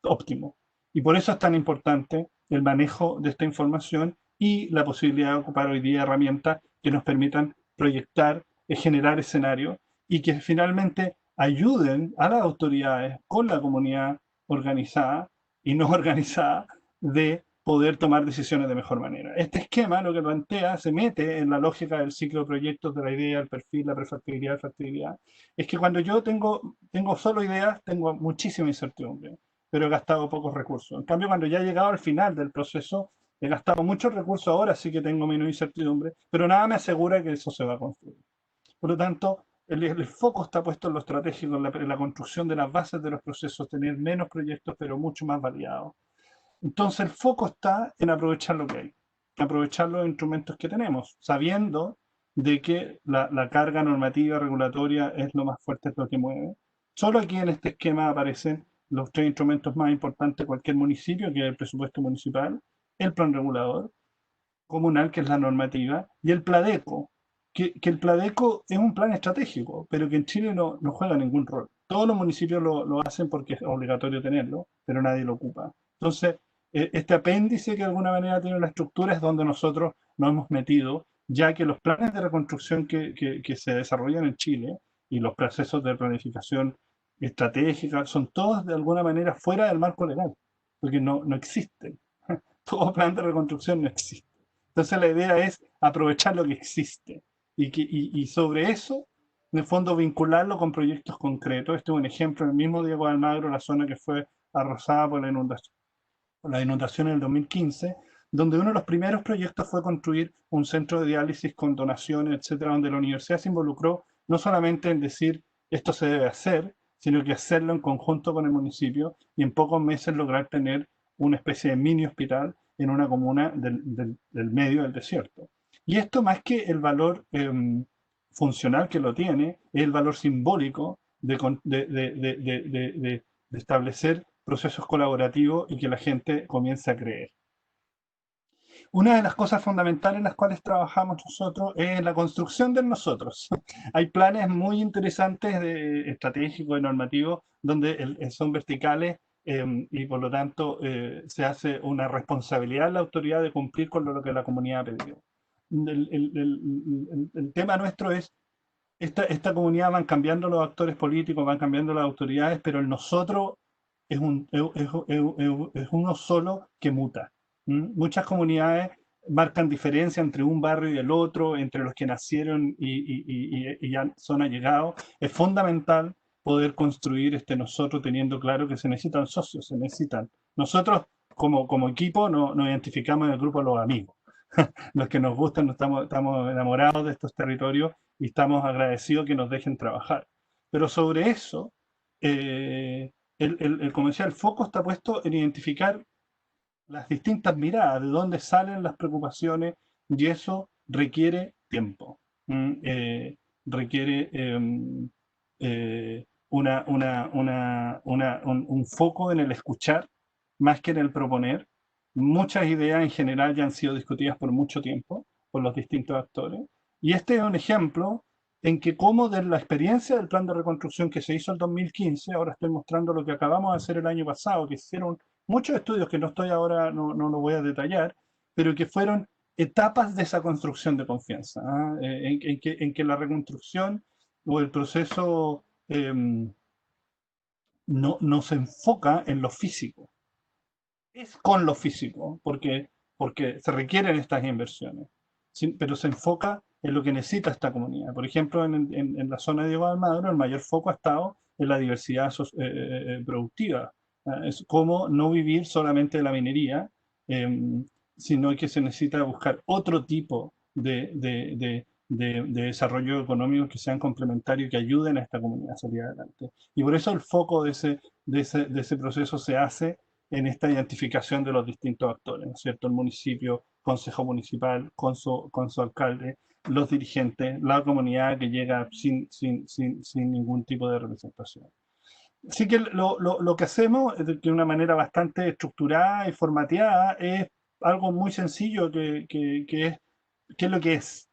óptimo. Y por eso es tan importante el manejo de esta información y la posibilidad de ocupar hoy día herramientas que nos permitan proyectar, generar escenarios y que finalmente ayuden a las autoridades con la comunidad organizada y no organizada de poder tomar decisiones de mejor manera. Este esquema lo que plantea, se mete en la lógica del ciclo de proyectos, de la idea, el perfil, la prefactibilidad, la factibilidad. Es que cuando yo tengo solo ideas, tengo muchísima incertidumbre, pero he gastado pocos recursos. En cambio, cuando ya he llegado al final del proceso, he gastado muchos recursos, ahora sí que tengo menos incertidumbre, pero nada me asegura que eso se va a construir. Por lo tanto, el foco está puesto en lo estratégico, en la construcción de las bases de los procesos, tener menos proyectos, pero mucho más variados. Entonces, el foco está en aprovechar lo que hay, aprovechar los instrumentos que tenemos, sabiendo de que la carga normativa regulatoria es lo más fuerte, es lo que mueve. Solo aquí en este esquema aparecen los 3 instrumentos más importantes de cualquier municipio, que es el presupuesto municipal, el plan regulador comunal, que es la normativa, y el PLADECO, que el PLADECO es un plan estratégico, pero que en Chile no juega ningún rol. Todos los municipios lo hacen porque es obligatorio tenerlo, pero nadie lo ocupa. Entonces, este apéndice que de alguna manera tiene la estructura es donde nosotros nos hemos metido, ya que los planes de reconstrucción que se desarrollan en Chile y los procesos de planificación estratégica son todos de alguna manera fuera del marco legal, porque no existen. Todo plan de reconstrucción no existe. Entonces la idea es aprovechar lo que existe y sobre eso, en el fondo, vincularlo con proyectos concretos. Este es un ejemplo, el mismo Diego de Almagro, la zona que fue arrasada por la inundación en el 2015, donde uno de los primeros proyectos fue construir un centro de diálisis con donaciones, etcétera, donde la universidad se involucró no solamente en decir esto se debe hacer, sino que hacerlo en conjunto con el municipio y en pocos meses lograr tener una especie de mini hospital en una comuna del medio del desierto. Y esto, más que el valor funcional que lo tiene, es el valor simbólico de establecer procesos colaborativos y que la gente comience a creer. Una de las cosas fundamentales en las cuales trabajamos nosotros es la construcción de nosotros. Hay planes muy interesantes estratégicos y normativos donde son verticales y por lo tanto se hace una responsabilidad a la autoridad de cumplir con lo que la comunidad ha pedido. El tema nuestro es esta comunidad, van cambiando los actores políticos, van cambiando las autoridades, pero el nosotros es uno solo que muta. Muchas comunidades marcan diferencia entre un barrio y el otro, entre los que nacieron y ya son allegados. Es fundamental poder construir nosotros teniendo claro que se necesitan socios, se necesitan. Nosotros como equipo nos identificamos en el grupo de los amigos. Los que nos gustan, estamos enamorados de estos territorios y estamos agradecidos que nos dejen trabajar. Pero sobre eso, como decía, el foco está puesto en identificar las distintas miradas, de dónde salen las preocupaciones, y eso requiere tiempo, requiere un foco en el escuchar más que en el proponer. Muchas ideas en general ya han sido discutidas por mucho tiempo por los distintos actores, y este es un ejemplo en que como de la experiencia del plan de reconstrucción que se hizo en 2015, ahora estoy mostrando lo que acabamos de hacer el año pasado, que hicieron muchos estudios que no estoy ahora, no lo voy a detallar, pero que fueron etapas de esa construcción de confianza, en que la reconstrucción o el proceso no se enfoca en lo físico, es con lo físico, porque se requieren estas inversiones, pero se enfoca en lo que necesita esta comunidad. Por ejemplo, en la zona de Diego de Almagro, el mayor foco ha estado en la diversidad productiva. Es como no vivir solamente de la minería, sino que se necesita buscar otro tipo de desarrollo económico que sean complementarios y que ayuden a esta comunidad a salir adelante. Y por eso el foco de ese proceso se hace en esta identificación de los distintos actores, ¿no es cierto? El municipio, consejo municipal, con su alcalde, los dirigentes, la comunidad que llega sin ningún tipo de representación. Así que lo que hacemos de una manera bastante estructurada y formateada es algo muy sencillo que es lo que es.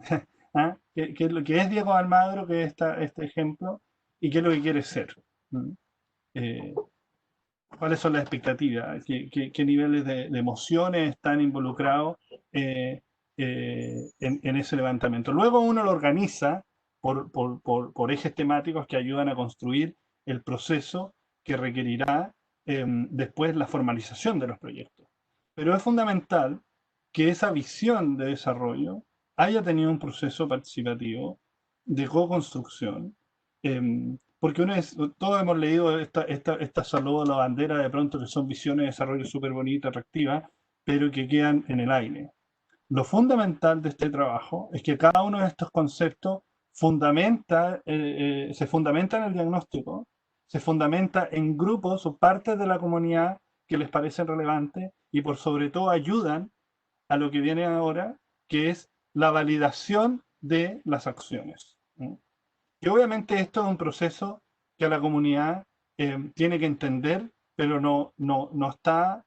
¿Ah? ¿Qué es lo que es Diego Almagro, que es este ejemplo, y qué es lo que quiere ser? ¿Cuáles son las expectativas? ¿Qué niveles de emociones están involucrados en ese levantamiento? Luego uno lo organiza por ejes temáticos que ayudan a construir el proceso que requerirá después la formalización de los proyectos. Pero es fundamental que esa visión de desarrollo haya tenido un proceso participativo de co-construcción, porque todos hemos leído esta saludo a la bandera de pronto, que son visiones de desarrollo súper bonitas, atractivas, pero que quedan en el aire. Lo fundamental de este trabajo es que cada uno de estos conceptos se fundamenta en el diagnóstico, se fundamenta en grupos o partes de la comunidad que les parecen relevantes y por sobre todo ayudan a lo que viene ahora, que es la validación de las acciones. Y obviamente esto es un proceso que la comunidad tiene que entender, pero no está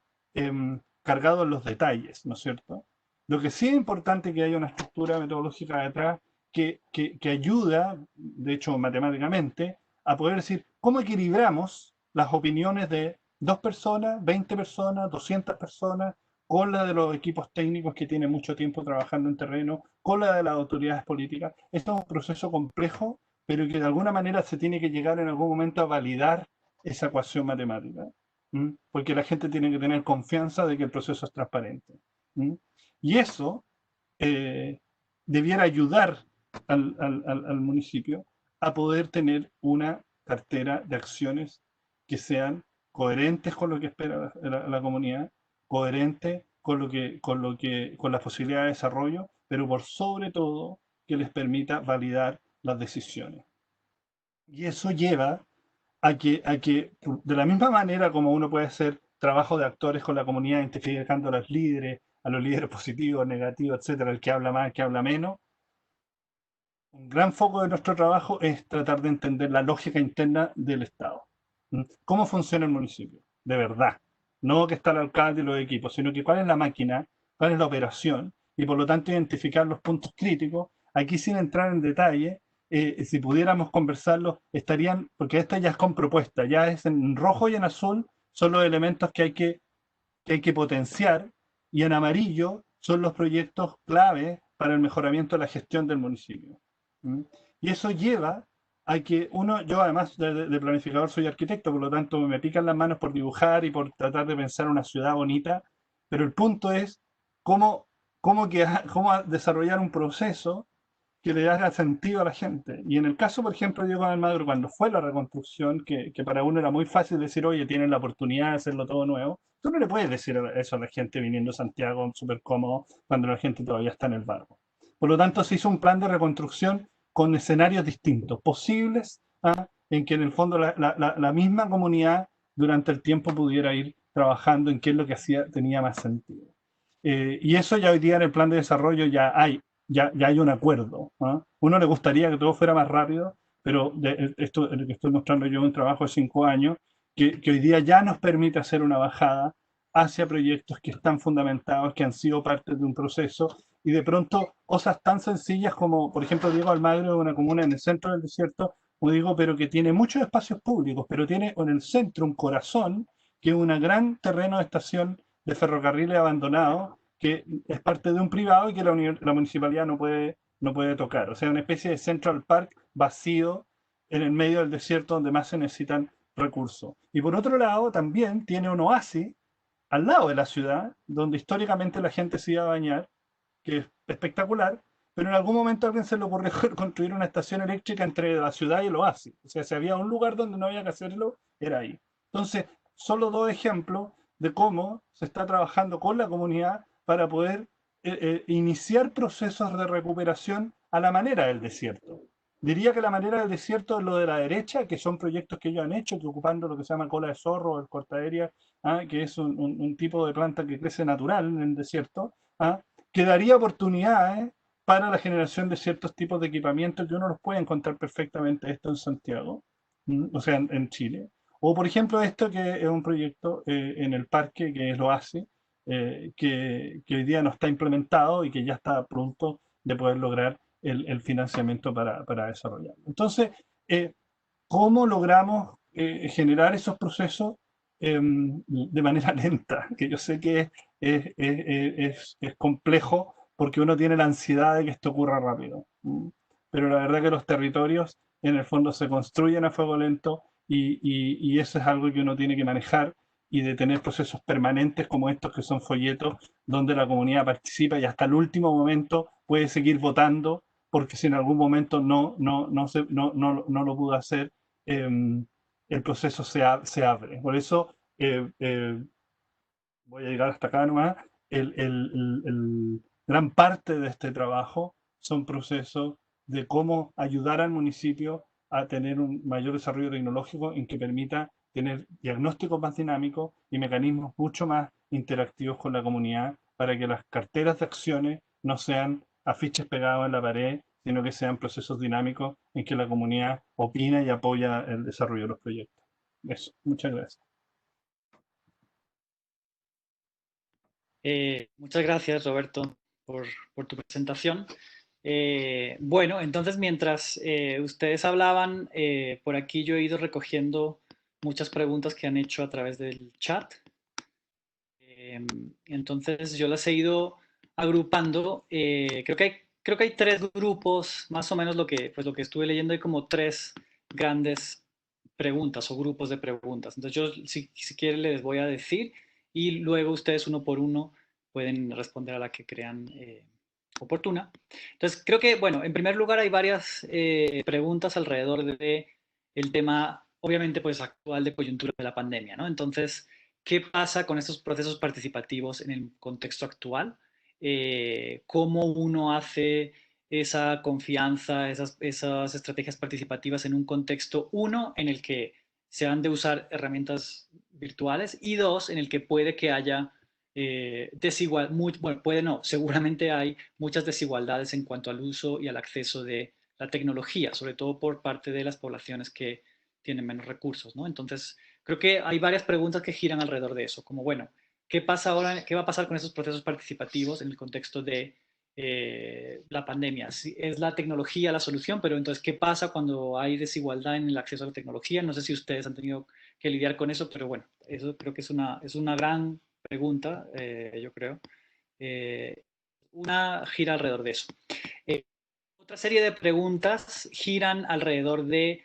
cargado en los detalles, ¿no es cierto? Lo que sí es importante es que haya una estructura metodológica detrás que ayuda, de hecho matemáticamente, a poder decir cómo equilibramos las opiniones de 2 personas, 20 personas, 200 personas, con la de los equipos técnicos que tienen mucho tiempo trabajando en terreno, con la de las autoridades políticas. Esto es un proceso complejo, pero que de alguna manera se tiene que llegar en algún momento a validar esa ecuación matemática, porque la gente tiene que tener confianza de que el proceso es transparente. Y eso debiera ayudar al municipio a poder tener una cartera de acciones que sean coherentes con lo que espera la comunidad, coherentes con la posibilidad de desarrollo, pero por sobre todo que les permita validar las decisiones. Y eso lleva a que de la misma manera como uno puede hacer trabajo de actores con la comunidad, identificando a los líderes positivos, negativos, etcétera, el que habla más, el que habla menos, un gran foco de nuestro trabajo es tratar de entender la lógica interna del Estado. ¿Cómo funciona el municipio? De verdad. No que está el alcalde y los equipos, sino que cuál es la máquina, cuál es la operación, y por lo tanto identificar los puntos críticos. Aquí sin entrar en detalle, si pudiéramos conversarlos, estarían, porque esta ya es con propuesta, ya es en rojo y en azul, son los elementos que hay que potenciar, y en amarillo son los proyectos clave para el mejoramiento de la gestión del municipio. Y eso lleva a que yo además de planificador soy arquitecto, por lo tanto me pican las manos por dibujar y por tratar de pensar una ciudad bonita, pero el punto es cómo cómo desarrollar un proceso que le haga sentido a la gente. Y en el caso, por ejemplo, de Diego de Almagro, cuando fue la reconstrucción, que para uno era muy fácil decir, oye, tienen la oportunidad de hacerlo todo nuevo, tú no le puedes decir eso a la gente viniendo a Santiago súper cómodo cuando la gente todavía está en el barco. Por lo tanto, se hizo un plan de reconstrucción con escenarios distintos, posibles, en que en el fondo la misma comunidad durante el tiempo pudiera ir trabajando en qué es lo que tenía más sentido. Y eso ya hoy día en el plan de desarrollo ya hay un acuerdo. Uno le gustaría que todo fuera más rápido, pero esto lo que estoy mostrando yo es un trabajo de 5 años que hoy día ya nos permite hacer una bajada hacia proyectos que están fundamentados, que han sido parte de un proceso, y de pronto cosas tan sencillas como, por ejemplo, Diego Almagro es una comuna en el centro del desierto, como digo, pero que tiene muchos espacios públicos, pero tiene en el centro un corazón, que es un gran terreno de estación de ferrocarriles abandonado, que es parte de un privado y que la municipalidad no puede tocar. O sea, una especie de Central Park vacío en el medio del desierto donde más se necesitan recursos. Y por otro lado, también tiene un oasis al lado de la ciudad, donde históricamente la gente se iba a bañar, que es espectacular, pero en algún momento a alguien se le ocurrió construir una estación eléctrica entre la ciudad y el oasis. O sea, si había un lugar donde no había que hacerlo, era ahí. Entonces, solo 2 ejemplos de cómo se está trabajando con la comunidad para poder iniciar procesos de recuperación a la manera del desierto. Diría que la manera del desierto es lo de la derecha, que son proyectos que ellos han hecho, que ocupando lo que se llama cola de zorro, el cortaderia, que es un tipo de planta que crece natural en el desierto, que daría oportunidades para la generación de ciertos tipos de equipamientos que uno los puede encontrar perfectamente esto en Santiago, o sea, en Chile. O por ejemplo esto que es un proyecto en el parque que es lo hace, que hoy día no está implementado y que ya está pronto de poder lograr el financiamiento para desarrollarlo. Entonces, ¿cómo logramos generar esos procesos de manera lenta? Que yo sé que es complejo porque uno tiene la ansiedad de que esto ocurra rápido. Pero la verdad que los territorios en el fondo se construyen a fuego lento y eso es algo que uno tiene que manejar y de tener procesos permanentes como estos que son folletos donde la comunidad participa y hasta el último momento puede seguir votando porque si en algún momento no lo pudo hacer, el proceso se abre. Por eso voy a llegar hasta acá nomás. Gran parte de este trabajo son procesos de cómo ayudar al municipio a tener un mayor desarrollo tecnológico en que permita tener diagnósticos más dinámicos y mecanismos mucho más interactivos con la comunidad para que las carteras de acciones no sean afiches pegados en la pared, sino que sean procesos dinámicos en que la comunidad opina y apoya el desarrollo de los proyectos. Eso, muchas gracias. Muchas gracias, Roberto, por tu presentación. Bueno, entonces mientras ustedes hablaban, por aquí yo he ido recogiendo muchas preguntas que han hecho a través del chat. Entonces yo las he ido agrupando. Creo que hay 3 grupos, más o menos lo que estuve leyendo, hay como 3 grandes preguntas o grupos de preguntas. Entonces yo, si quieren, les voy a decir y luego ustedes uno por uno pueden responder a la que crean oportuna. Entonces creo que, bueno, en primer lugar hay varias preguntas alrededor de el tema, obviamente, pues actual de coyuntura de la pandemia, ¿no? Entonces, ¿qué pasa con estos procesos participativos en el contexto actual? ¿Cómo uno hace esa confianza, esas estrategias participativas en un contexto, uno, en el que se han de usar herramientas virtuales y 2, en el que puede que haya bueno, puede no, seguramente hay muchas desigualdades en cuanto al uso y al acceso de la tecnología, sobre todo por parte de las poblaciones que tienen menos recursos, ¿no? Entonces, creo que hay varias preguntas que giran alrededor de eso, como, bueno, ¿qué pasa ahora? ¿Qué va a pasar con esos procesos participativos en el contexto de la pandemia? ¿Es la tecnología la solución? Pero entonces, ¿qué pasa cuando hay desigualdad en el acceso a la tecnología? No sé si ustedes han tenido que lidiar con eso, pero bueno, eso creo que es una gran pregunta, yo creo. Una gira alrededor de eso. Otra serie de preguntas giran alrededor de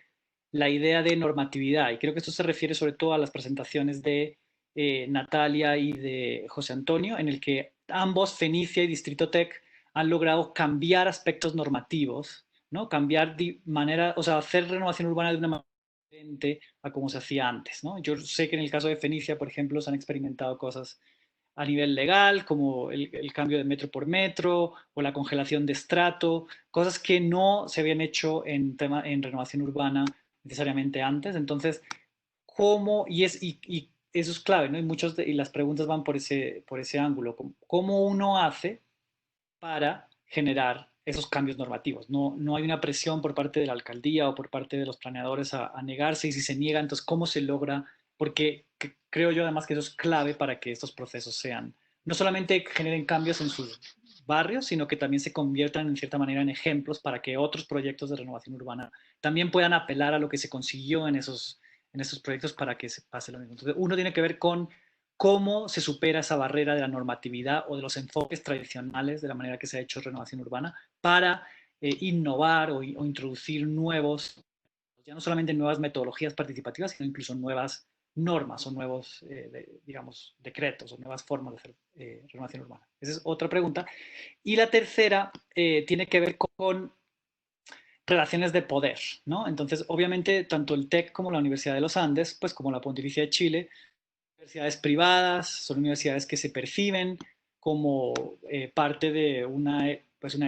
la idea de normatividad, y creo que esto se refiere sobre todo a las presentaciones de Natalia y de José Antonio, en el que ambos, Fenicia y Distrito Tech, han logrado cambiar aspectos normativos, ¿no? Cambiar manera, o sea, hacer renovación urbana de una manera diferente a como se hacía antes, ¿no? Yo sé que en el caso de Fenicia, por ejemplo, se han experimentado cosas a nivel legal, como el cambio de metro por metro o la congelación de estrato, cosas que no se habían hecho en renovación urbana necesariamente antes. Entonces, ¿cómo? Y eso es clave, ¿no? Y las preguntas van por ese ángulo. ¿Cómo uno hace para generar esos cambios normativos? No hay una presión por parte de la alcaldía o por parte de los planeadores a negarse, y si se niega, entonces, ¿cómo se logra? Porque creo yo además que eso es clave para que estos procesos sean, no solamente generen cambios en sus barrios, sino que también se conviertan en cierta manera en ejemplos para que otros proyectos de renovación urbana también puedan apelar a lo que se consiguió en esos proyectos para que se pase lo mismo. Entonces, uno tiene que ver con cómo se supera esa barrera de la normatividad o de los enfoques tradicionales de la manera que se ha hecho renovación urbana para innovar o introducir nuevos, ya no solamente nuevas metodologías participativas, sino incluso nuevas normas o nuevos, digamos, decretos o nuevas formas de hacer renovación urbana. Esa es otra pregunta. Y la tercera tiene que ver con relaciones de poder, ¿no? Entonces, obviamente, tanto el TEC como la Universidad de los Andes, pues como la Pontificia de Chile, universidades privadas, son universidades que se perciben como parte de una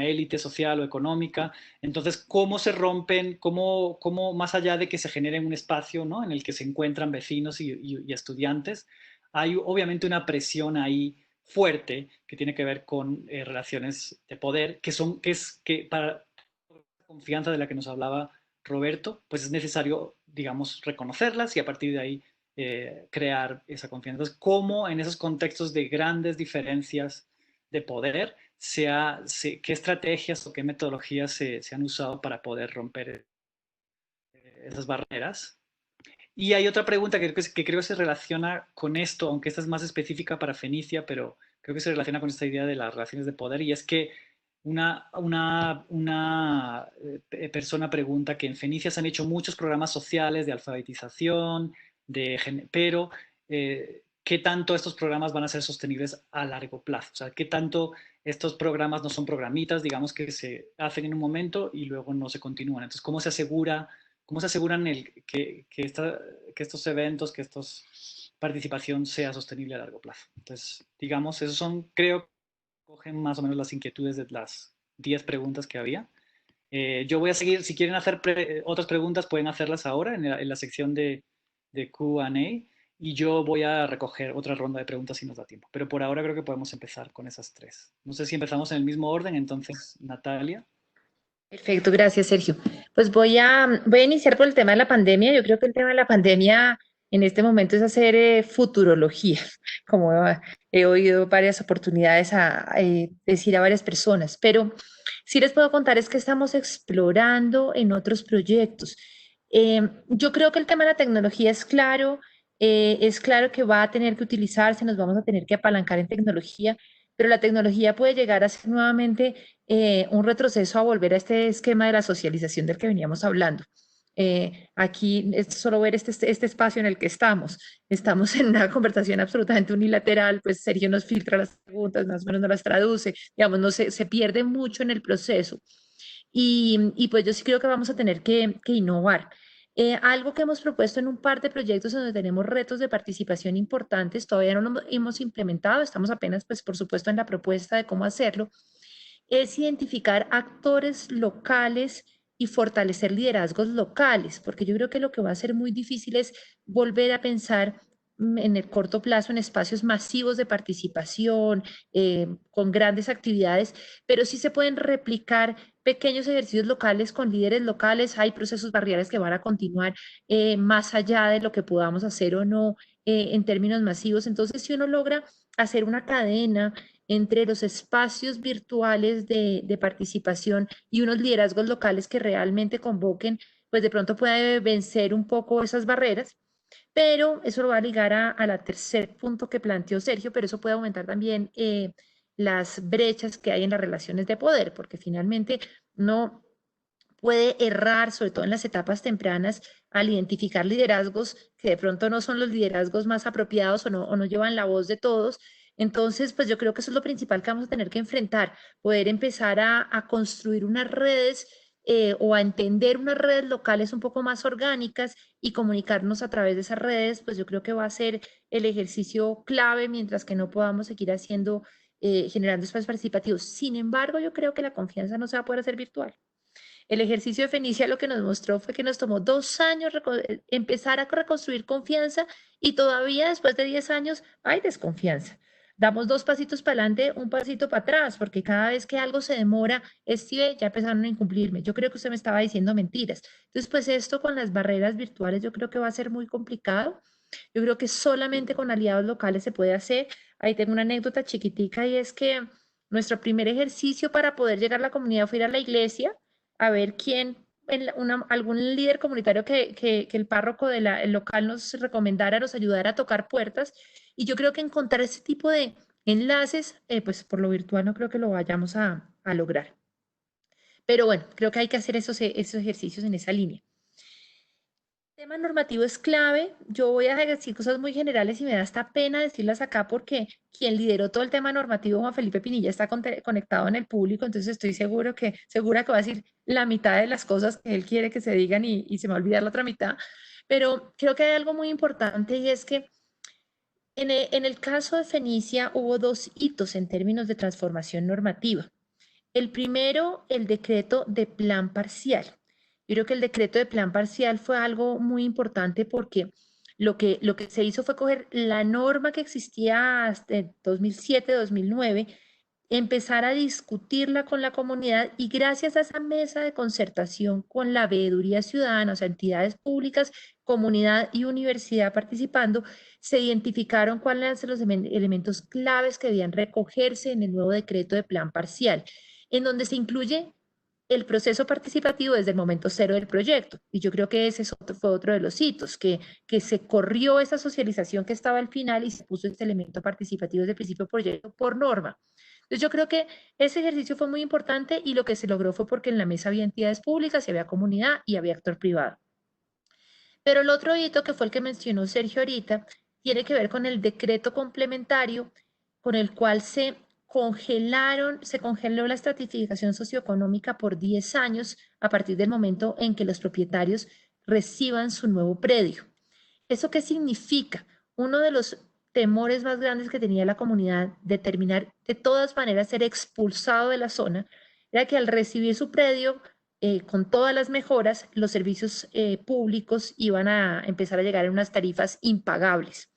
élite social o económica. Entonces, ¿cómo se rompen, cómo más allá de que se genere un espacio, ¿no?, en el que se encuentran vecinos y estudiantes, hay obviamente una presión ahí fuerte que tiene que ver con relaciones de poder, que para la confianza de la que nos hablaba Roberto, pues es necesario, digamos, reconocerlas y a partir de ahí crear esa confianza. Entonces, ¿cómo en esos contextos de grandes diferencias de poder qué estrategias o qué metodologías se han usado para poder romper esas barreras? Y hay otra pregunta que creo que se relaciona con esto, aunque esta es más específica para Fenicia, pero creo que se relaciona con esta idea de las relaciones de poder, y es que una persona pregunta que en Fenicia se han hecho muchos programas sociales de alfabetización, pero ¿qué tanto estos programas van a ser sostenibles a largo plazo? O sea, ¿qué tanto estos programas no son programitas, digamos, que se hacen en un momento y luego no se continúan? Entonces, ¿cómo se aseguran que estos eventos, que esta participación sea sostenible a largo plazo? Entonces, digamos, esos son, creo, cogen más o menos las inquietudes de las 10 preguntas que había. Yo voy a seguir, si quieren hacer otras preguntas, pueden hacerlas ahora en la sección de Q&A, y yo voy a recoger otra ronda de preguntas si nos da tiempo. Pero por ahora creo que podemos empezar con esas 3. No sé si empezamos en el mismo orden, entonces, Natalia. Perfecto, gracias, Sergio. Pues voy a iniciar por el tema de la pandemia. Yo creo que el tema de la pandemia en este momento es hacer futurología, como he oído varias oportunidades decir a varias personas, pero sí les puedo contar es que estamos explorando en otros proyectos. Yo creo que el tema de la tecnología es claro que va a tener que utilizarse, nos vamos a tener que apalancar en tecnología, pero la tecnología puede llegar a ser nuevamente un retroceso a volver a este esquema de la socialización del que veníamos hablando. Aquí es solo ver este espacio en el que estamos. Estamos en una conversación absolutamente unilateral, pues Sergio nos filtra las preguntas, más o menos nos las traduce, digamos, no se pierde mucho en el proceso. Y pues yo sí creo que vamos a tener que innovar. Algo que hemos propuesto en un par de proyectos donde tenemos retos de participación importantes, todavía no lo hemos implementado, estamos apenas, pues por supuesto, en la propuesta de cómo hacerlo, es identificar actores locales y fortalecer liderazgos locales, porque yo creo que lo que va a ser muy difícil es volver a pensar en el corto plazo en espacios masivos de participación, con grandes actividades, pero sí se pueden replicar pequeños ejercicios locales con líderes locales. Hay procesos barriales que van a continuar más allá de lo que podamos hacer o no en términos masivos. Entonces, si uno logra hacer una cadena entre los espacios virtuales de participación y unos liderazgos locales que realmente convoquen, pues de pronto puede vencer un poco esas barreras. Pero eso lo va a ligar a la tercer punto que planteó Sergio, pero eso puede aumentar también las brechas que hay en las relaciones de poder, porque finalmente no puede errar, sobre todo en las etapas tempranas, al identificar liderazgos que de pronto no son los liderazgos más apropiados o no llevan la voz de todos. Entonces, pues yo creo que eso es lo principal que vamos a tener que enfrentar, poder empezar a construir unas redes o a entender unas redes locales un poco más orgánicas y comunicarnos a través de esas redes, pues yo creo que va a ser el ejercicio clave mientras que no podamos seguir haciendo, generando espacios participativos. Sin embargo, yo creo que la confianza no se va a poder hacer virtual. El ejercicio de Fenicia lo que nos mostró fue que nos tomó 2 años empezar a reconstruir confianza y todavía después de 10 años hay desconfianza. Damos 2 pasitos para adelante, un pasito para atrás, porque cada vez que algo se demora, ya empezaron a incumplirme. Yo creo que usted me estaba diciendo mentiras. Entonces, pues esto con las barreras virtuales yo creo que va a ser muy complicado. Yo creo que solamente con aliados locales se puede hacer. Ahí tengo una anécdota chiquitica y es que nuestro primer ejercicio para poder llegar a la comunidad fue ir a la iglesia a ver quién, algún líder comunitario que el párroco el local nos recomendara, nos ayudara a tocar puertas. Y yo creo que encontrar ese tipo de enlaces, pues por lo virtual no creo que lo vayamos a lograr. Pero bueno, creo que hay que hacer esos ejercicios en esa línea. El tema normativo es clave. Yo voy a decir cosas muy generales y me da esta pena decirlas acá porque quien lideró todo el tema normativo, Juan Felipe Pinilla, está conectado en el público, entonces estoy segura que va a decir la mitad de las cosas que él quiere que se digan y se me va a olvidar la otra mitad. Pero creo que hay algo muy importante y es que en el caso de Fenicia hubo 2 hitos en términos de transformación normativa. El primero, el decreto de plan parcial. Yo creo que el decreto de plan parcial fue algo muy importante porque lo que se hizo fue coger la norma que existía hasta 2007-2009, empezar a discutirla con la comunidad y gracias a esa mesa de concertación con la veeduría ciudadana, o sea, entidades públicas, comunidad y universidad participando, se identificaron cuáles eran los elementos claves que debían recogerse en el nuevo decreto de plan parcial, en donde se incluye el proceso participativo desde el momento cero del proyecto. Y yo creo que ese fue otro de los hitos, que se corrió esa socialización que estaba al final y se puso este elemento participativo desde el principio del proyecto por norma. Entonces yo creo que ese ejercicio fue muy importante y lo que se logró fue porque en la mesa había entidades públicas, y había comunidad y había actor privado. Pero el otro hito, que fue el que mencionó Sergio ahorita, tiene que ver con el decreto complementario con el cual se congeló la estratificación socioeconómica por 10 años a partir del momento en que los propietarios reciban su nuevo predio. ¿Eso qué significa? Uno de los temores más grandes que tenía la comunidad de terminar de todas maneras ser expulsado de la zona era que al recibir su predio con todas las mejoras, los servicios públicos iban a empezar a llegar a unas tarifas impagables.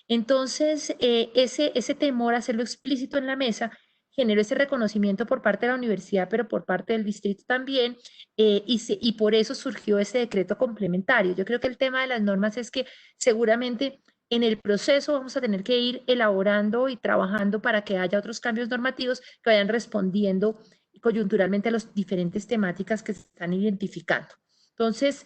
Entonces, ese temor a hacerlo explícito en la mesa generó ese reconocimiento por parte de la universidad, pero por parte del distrito también, y por eso surgió ese decreto complementario. Yo creo que el tema de las normas es que seguramente en el proceso vamos a tener que ir elaborando y trabajando para que haya otros cambios normativos que vayan respondiendo coyunturalmente a las diferentes temáticas que se están identificando. Entonces,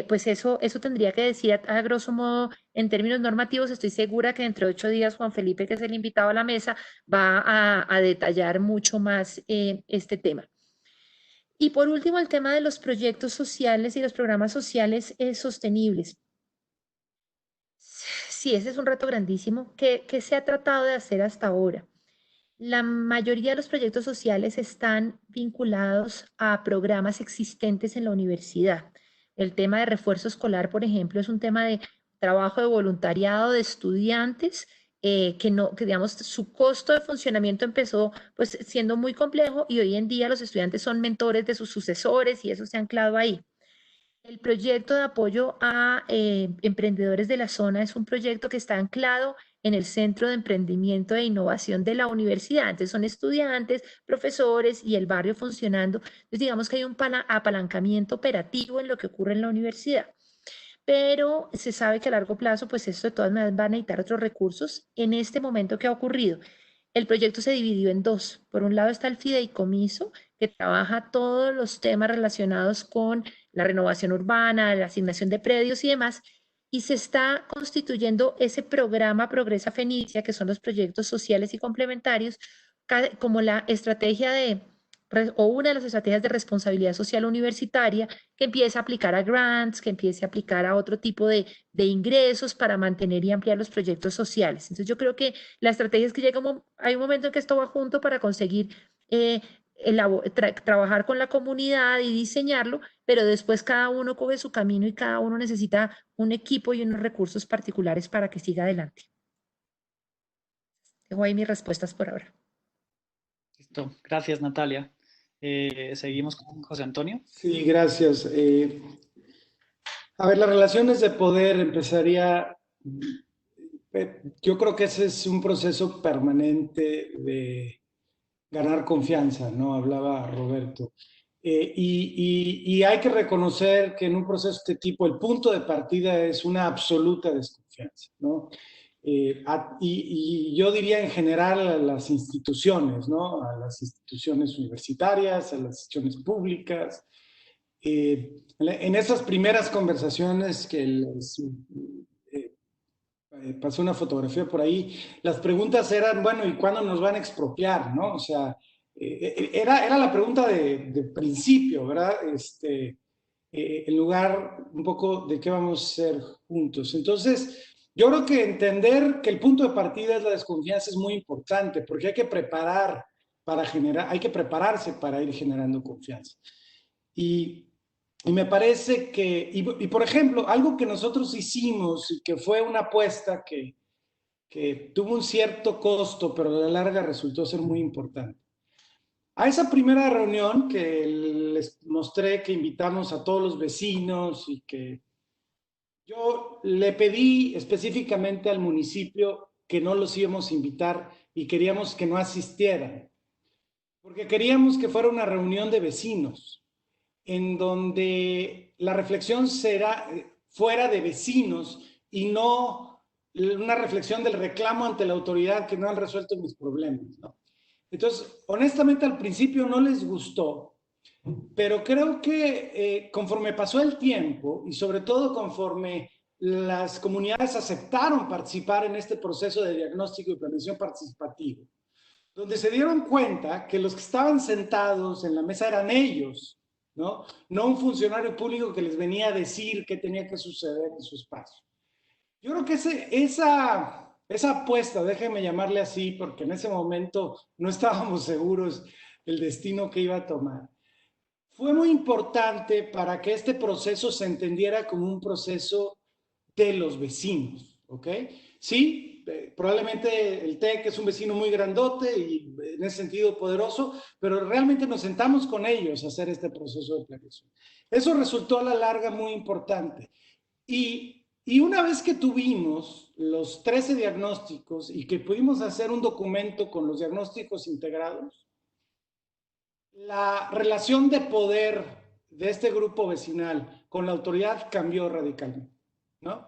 pues eso tendría que decir a grosso modo en términos normativos. Estoy segura que dentro de 8 días Juan Felipe, que es el invitado a la mesa, va a detallar mucho más este tema. Y por último, el tema de los proyectos sociales y los programas sociales sostenibles. Sí, ese es un reto grandísimo. ¿Qué se ha tratado de hacer hasta ahora? La mayoría de los proyectos sociales están vinculados a programas existentes en la universidad. El tema de refuerzo escolar, por ejemplo, es un tema de trabajo de voluntariado de estudiantes que digamos, su costo de funcionamiento empezó pues siendo muy complejo y hoy en día los estudiantes son mentores de sus sucesores y eso se ha anclado ahí. El proyecto de apoyo a emprendedores de la zona es un proyecto que está anclado en el Centro de Emprendimiento e Innovación de la universidad. Entonces son estudiantes, profesores y el barrio funcionando. Entonces digamos que hay un apalancamiento operativo en lo que ocurre en la universidad. Pero se sabe que a largo plazo, pues esto de todas maneras va a necesitar otros recursos. En este momento, ¿qué ha ocurrido? El proyecto se dividió en 2. Por un lado está el fideicomiso, que trabaja todos los temas relacionados con la renovación urbana, la asignación de predios y demás, y se está constituyendo ese programa Progresa Fenicia, que son los proyectos sociales y complementarios, como la estrategia de o una de las estrategias de responsabilidad social universitaria que empiece a aplicar a grants, que empiece a aplicar a otro tipo de ingresos para mantener y ampliar los proyectos sociales. Entonces yo creo que la estrategia es que hay un momento en que esto va junto para conseguir trabajar con la comunidad y diseñarlo, pero después cada uno coge su camino y cada uno necesita un equipo y unos recursos particulares para que siga adelante. Dejo ahí mis respuestas por ahora. Listo. Gracias, Natalia. Seguimos con José Antonio. Sí, gracias. A ver, las relaciones de poder empezaría, yo creo que ese es un proceso permanente de ganar confianza, ¿no? Hablaba Roberto. Y hay que reconocer que en un proceso de este tipo el punto de partida es una absoluta desconfianza, ¿no? Y yo diría en general a las instituciones, ¿no? A las instituciones universitarias, a las instituciones públicas. En esas primeras conversaciones que pasó una fotografía por ahí, las preguntas eran, bueno, ¿y cuándo nos van a expropiar, no? O sea, era la pregunta de principio, ¿verdad? En lugar un poco de qué vamos a hacer juntos. Entonces, yo creo que entender que el punto de partida es la desconfianza es muy importante, porque hay que prepararse para ir generando confianza. Y me parece que, y por ejemplo, algo que nosotros hicimos y que fue una apuesta que tuvo un cierto costo, pero a la larga resultó ser muy importante. A esa primera reunión que les mostré que invitamos a todos los vecinos y que yo le pedí específicamente al municipio que no los íbamos a invitar y queríamos que no asistieran, porque queríamos que fuera una reunión de vecinos, en donde la reflexión fuera de vecinos y no una reflexión del reclamo ante la autoridad que no han resuelto mis problemas, ¿no? Entonces, honestamente al principio no les gustó, pero creo que conforme pasó el tiempo y sobre todo conforme las comunidades aceptaron participar en este proceso de diagnóstico y planeación participativo, donde se dieron cuenta que los que estaban sentados en la mesa eran ellos, ¿no? No un funcionario público que les venía a decir qué tenía que suceder en su espacio. Yo creo que esa apuesta, déjenme llamarle así, porque en ese momento no estábamos seguros del destino que iba a tomar, fue muy importante para que este proceso se entendiera como un proceso de los vecinos, ¿ok? Sí, probablemente el TEC es un vecino muy grandote y en ese sentido poderoso, pero realmente nos sentamos con ellos a hacer este proceso de planeación. Eso resultó a la larga muy importante. Y una vez que tuvimos los 13 diagnósticos y que pudimos hacer un documento con los diagnósticos integrados, la relación de poder de este grupo vecinal con la autoridad cambió radicalmente, ¿no?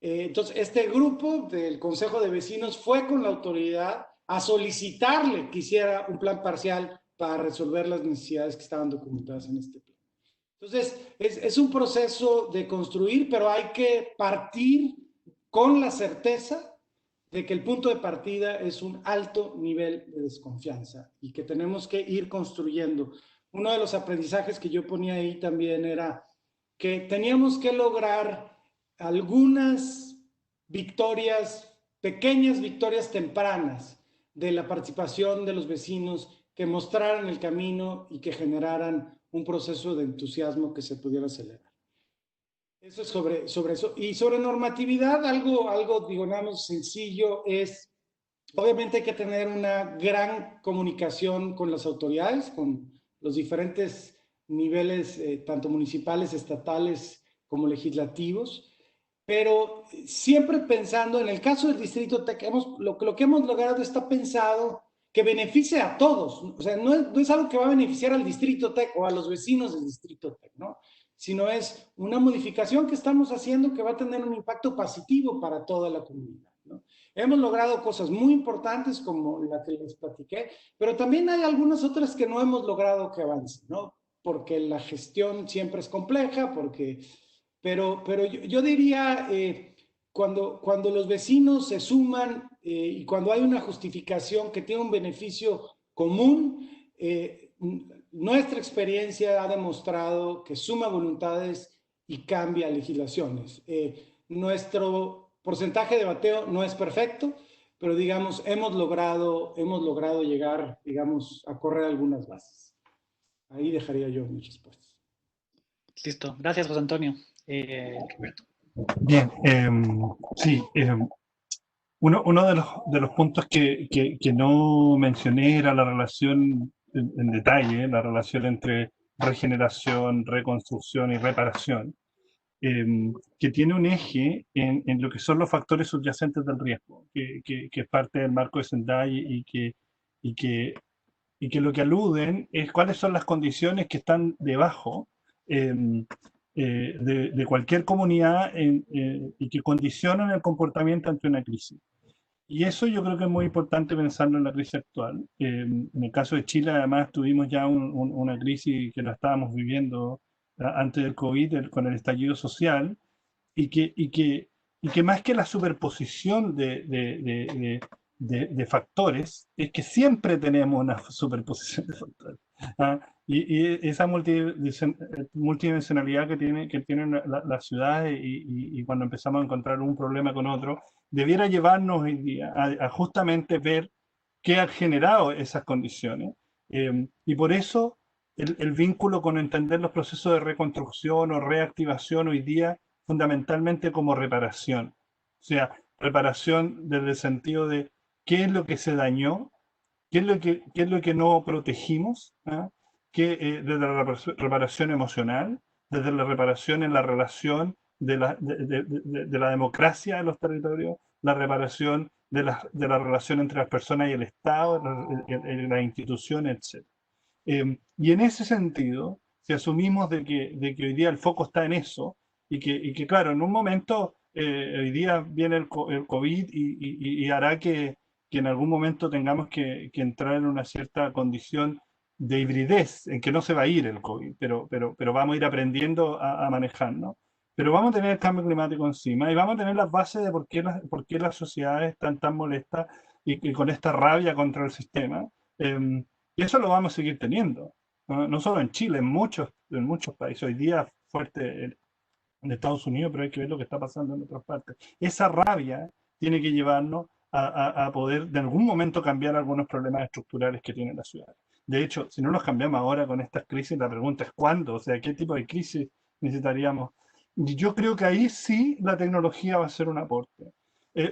Entonces, este grupo del Consejo de Vecinos fue con la autoridad a solicitarle que hiciera un plan parcial para resolver las necesidades que estaban documentadas en este plan. Entonces, es un proceso de construir, pero hay que partir con la certeza de que el punto de partida es un alto nivel de desconfianza y que tenemos que ir construyendo. Uno de los aprendizajes que yo ponía ahí también era que teníamos que lograr algunas victorias, pequeñas victorias tempranas de la participación de los vecinos que mostraran el camino y que generaran un proceso de entusiasmo que se pudiera acelerar. Eso es sobre eso. Y sobre normatividad, algo digamos, sencillo es, obviamente hay que tener una gran comunicación con las autoridades, con los diferentes niveles, tanto municipales, estatales como legislativos, pero siempre pensando, en el caso del Distrito TEC, lo que hemos logrado está pensado que beneficie a todos. O sea, no es algo que va a beneficiar al Distrito TEC o a los vecinos del Distrito TEC, ¿no? Sino es una modificación que estamos haciendo que va a tener un impacto positivo para toda la comunidad, ¿no? Hemos logrado cosas muy importantes como la que les platiqué, pero también hay algunas otras que no hemos logrado que avancen, ¿no? Porque la gestión siempre es compleja, pero yo diría, cuando los vecinos se suman y cuando hay una justificación que tiene un beneficio común, nuestra experiencia ha demostrado que suma voluntades y cambia legislaciones. Nuestro porcentaje de bateo no es perfecto, pero digamos, hemos logrado llegar, digamos, a correr algunas bases. Ahí dejaría yo mis respuestas. Listo. Gracias, José Antonio. Roberto. Bien, sí. Uno de los puntos que no mencioné era la relación en detalle, la relación entre regeneración, reconstrucción y reparación, que tiene un eje en lo que son los factores subyacentes del riesgo, que es parte del marco de Sendai y que lo que aluden es cuáles son las condiciones que están debajo de cualquier comunidad y que condicionan el comportamiento ante una crisis. Y eso yo creo que es muy importante pensarlo en la crisis actual. En el caso de Chile, además, tuvimos ya una crisis que la estábamos viviendo antes del COVID, con el estallido social, y que más que la superposición de factores, es que siempre tenemos una superposición de factores. Y esa multidimensionalidad que tienen las ciudades y cuando empezamos a encontrar un problema con otro, debiera llevarnos hoy día a justamente ver qué ha generado esas condiciones. Y por eso el vínculo con entender los procesos de reconstrucción o reactivación hoy día fundamentalmente como reparación. O sea, reparación desde el sentido de qué es lo que se dañó, qué es lo que no protegimos, desde la reparación emocional, desde la reparación en la relación de la democracia de los territorios, la reparación de la relación entre las personas y el Estado, las instituciones, etc. Y en ese sentido, si asumimos de que hoy día el foco está en eso, y que claro, en un momento, hoy día viene el COVID y hará que en algún momento tengamos que entrar en una cierta condición de hibridez, en que no se va a ir el COVID, pero vamos a ir aprendiendo a manejarnos. Pero vamos a tener el cambio climático encima y vamos a tener las bases de por qué las sociedades están tan molestas y con esta rabia contra el sistema. Y eso lo vamos a seguir teniendo, no solo en Chile, en muchos países. Hoy día fuerte en Estados Unidos, pero hay que ver lo que está pasando en otras partes. Esa rabia tiene que llevarnos a poder de algún momento cambiar algunos problemas estructurales que tienen las ciudades. De hecho, si no los cambiamos ahora con estas crisis, la pregunta es ¿cuándo? O sea, ¿qué tipo de crisis necesitaríamos? Y yo creo que ahí sí la tecnología va a ser un aporte.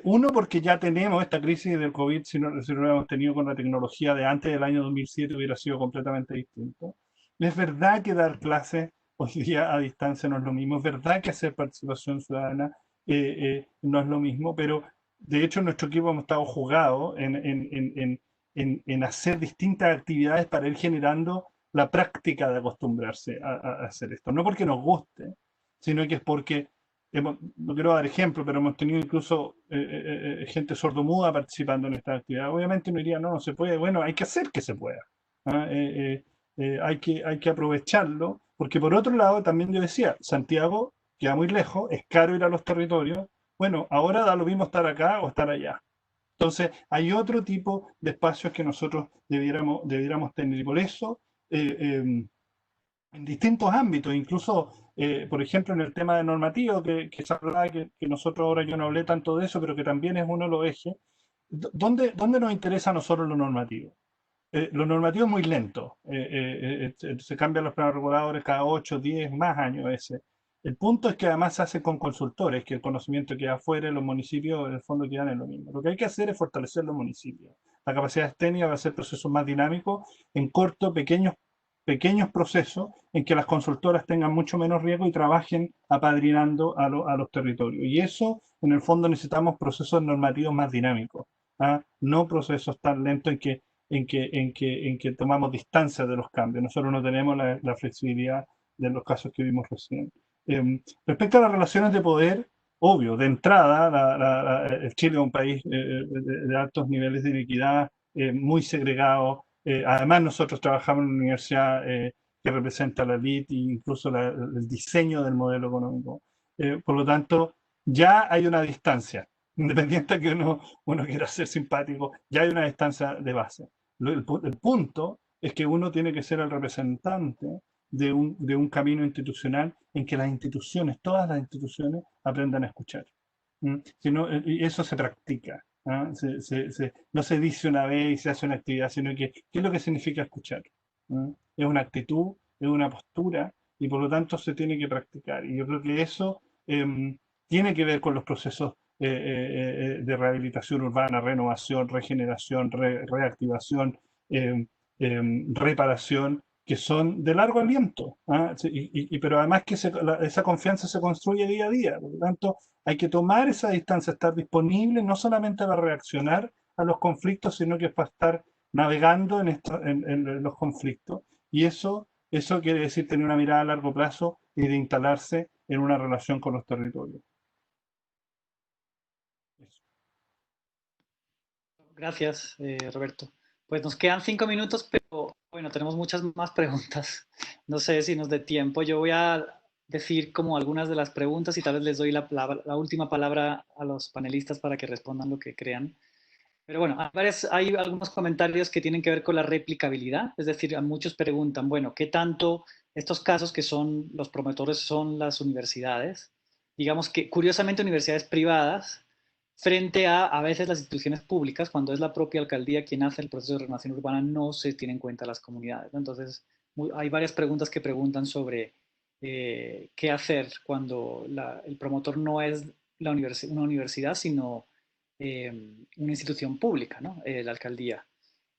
Uno, porque ya tenemos esta crisis del COVID, si no lo hubiéramos tenido con la tecnología de antes del año 2007 hubiera sido completamente distinto. Es verdad que dar clases hoy día a distancia no es lo mismo, es verdad que hacer participación ciudadana no es lo mismo, pero de hecho nuestro equipo hemos estado jugados en hacer distintas actividades para ir generando la práctica de acostumbrarse a hacer esto. No porque nos guste, sino que es porque, no quiero dar ejemplo, pero hemos tenido incluso gente sordomuda participando en esta actividad. Obviamente uno diría, no se puede, bueno, hay que hacer que se pueda. Hay que aprovecharlo, porque por otro lado también yo decía, Santiago queda muy lejos, es caro ir a los territorios, bueno, ahora da lo mismo estar acá o estar allá. Entonces hay otro tipo de espacios que nosotros debiéramos tener, y por eso en distintos ámbitos, incluso por ejemplo en el tema de normativo, que se hablaba, que nosotros ahora yo no hablé tanto de eso, pero que también es uno de los ejes, ¿dónde nos interesa a nosotros lo normativo? Lo normativo es muy lento, se cambian los planos reguladores cada 8, 10, más años ese. El punto es que además se hace con consultores, que el conocimiento queda afuera, los municipios en el fondo quedan en lo mismo. Lo que hay que hacer es fortalecer los municipios. La capacidad técnica va a hacer procesos más dinámicos, en corto, pequeños procesos, en que las consultoras tengan mucho menos riesgo y trabajen apadrinando a los territorios. Y eso, en el fondo, necesitamos procesos normativos más dinámicos, no procesos tan lentos en que tomamos distancia de los cambios. Nosotros no tenemos la flexibilidad de los casos que vimos recién. Respecto a las relaciones de poder, obvio, de entrada, el Chile es un país de altos niveles de inequidad, muy segregado. Además, nosotros trabajamos en una universidad que representa la elite e incluso el diseño del modelo económico. Por lo tanto, ya hay una distancia. Independiente de que uno quiera ser simpático, ya hay una distancia de base. El punto es que uno tiene que ser el representante de un camino institucional en que las instituciones, todas las instituciones, aprendan a escuchar. Y eso se practica. ¿Ah? No se dice una vez y se hace una actividad, sino que ¿qué es lo que significa escuchar? Es una actitud, es una postura, y por lo tanto se tiene que practicar. Y yo creo que eso tiene que ver con los procesos de rehabilitación urbana, renovación, regeneración, reactivación, reparación, que son de largo aliento. ¿Ah? Pero además que esa confianza se construye día a día. Por lo tanto, hay que tomar esa distancia, estar disponible no solamente para reaccionar a los conflictos, sino que para estar navegando en los conflictos. Y eso quiere decir tener una mirada a largo plazo y de instalarse en una relación con los territorios. Gracias, Roberto. Pues nos quedan 5 minutos, pero bueno, tenemos muchas más preguntas. No sé si nos dé tiempo. Yo voy a decir como algunas de las preguntas y tal vez les doy la última palabra a los panelistas para que respondan lo que crean. Pero bueno, hay algunos comentarios que tienen que ver con la replicabilidad. Es decir, muchos preguntan, bueno, ¿qué tanto estos casos que son los promotores son las universidades? Digamos que curiosamente universidades privadas frente a veces las instituciones públicas, cuando es la propia alcaldía quien hace el proceso de renovación urbana, no se tiene en cuenta las comunidades, ¿no? Entonces, hay varias preguntas que preguntan sobre qué hacer cuando el promotor no es una universidad, sino una institución pública, ¿no? La alcaldía.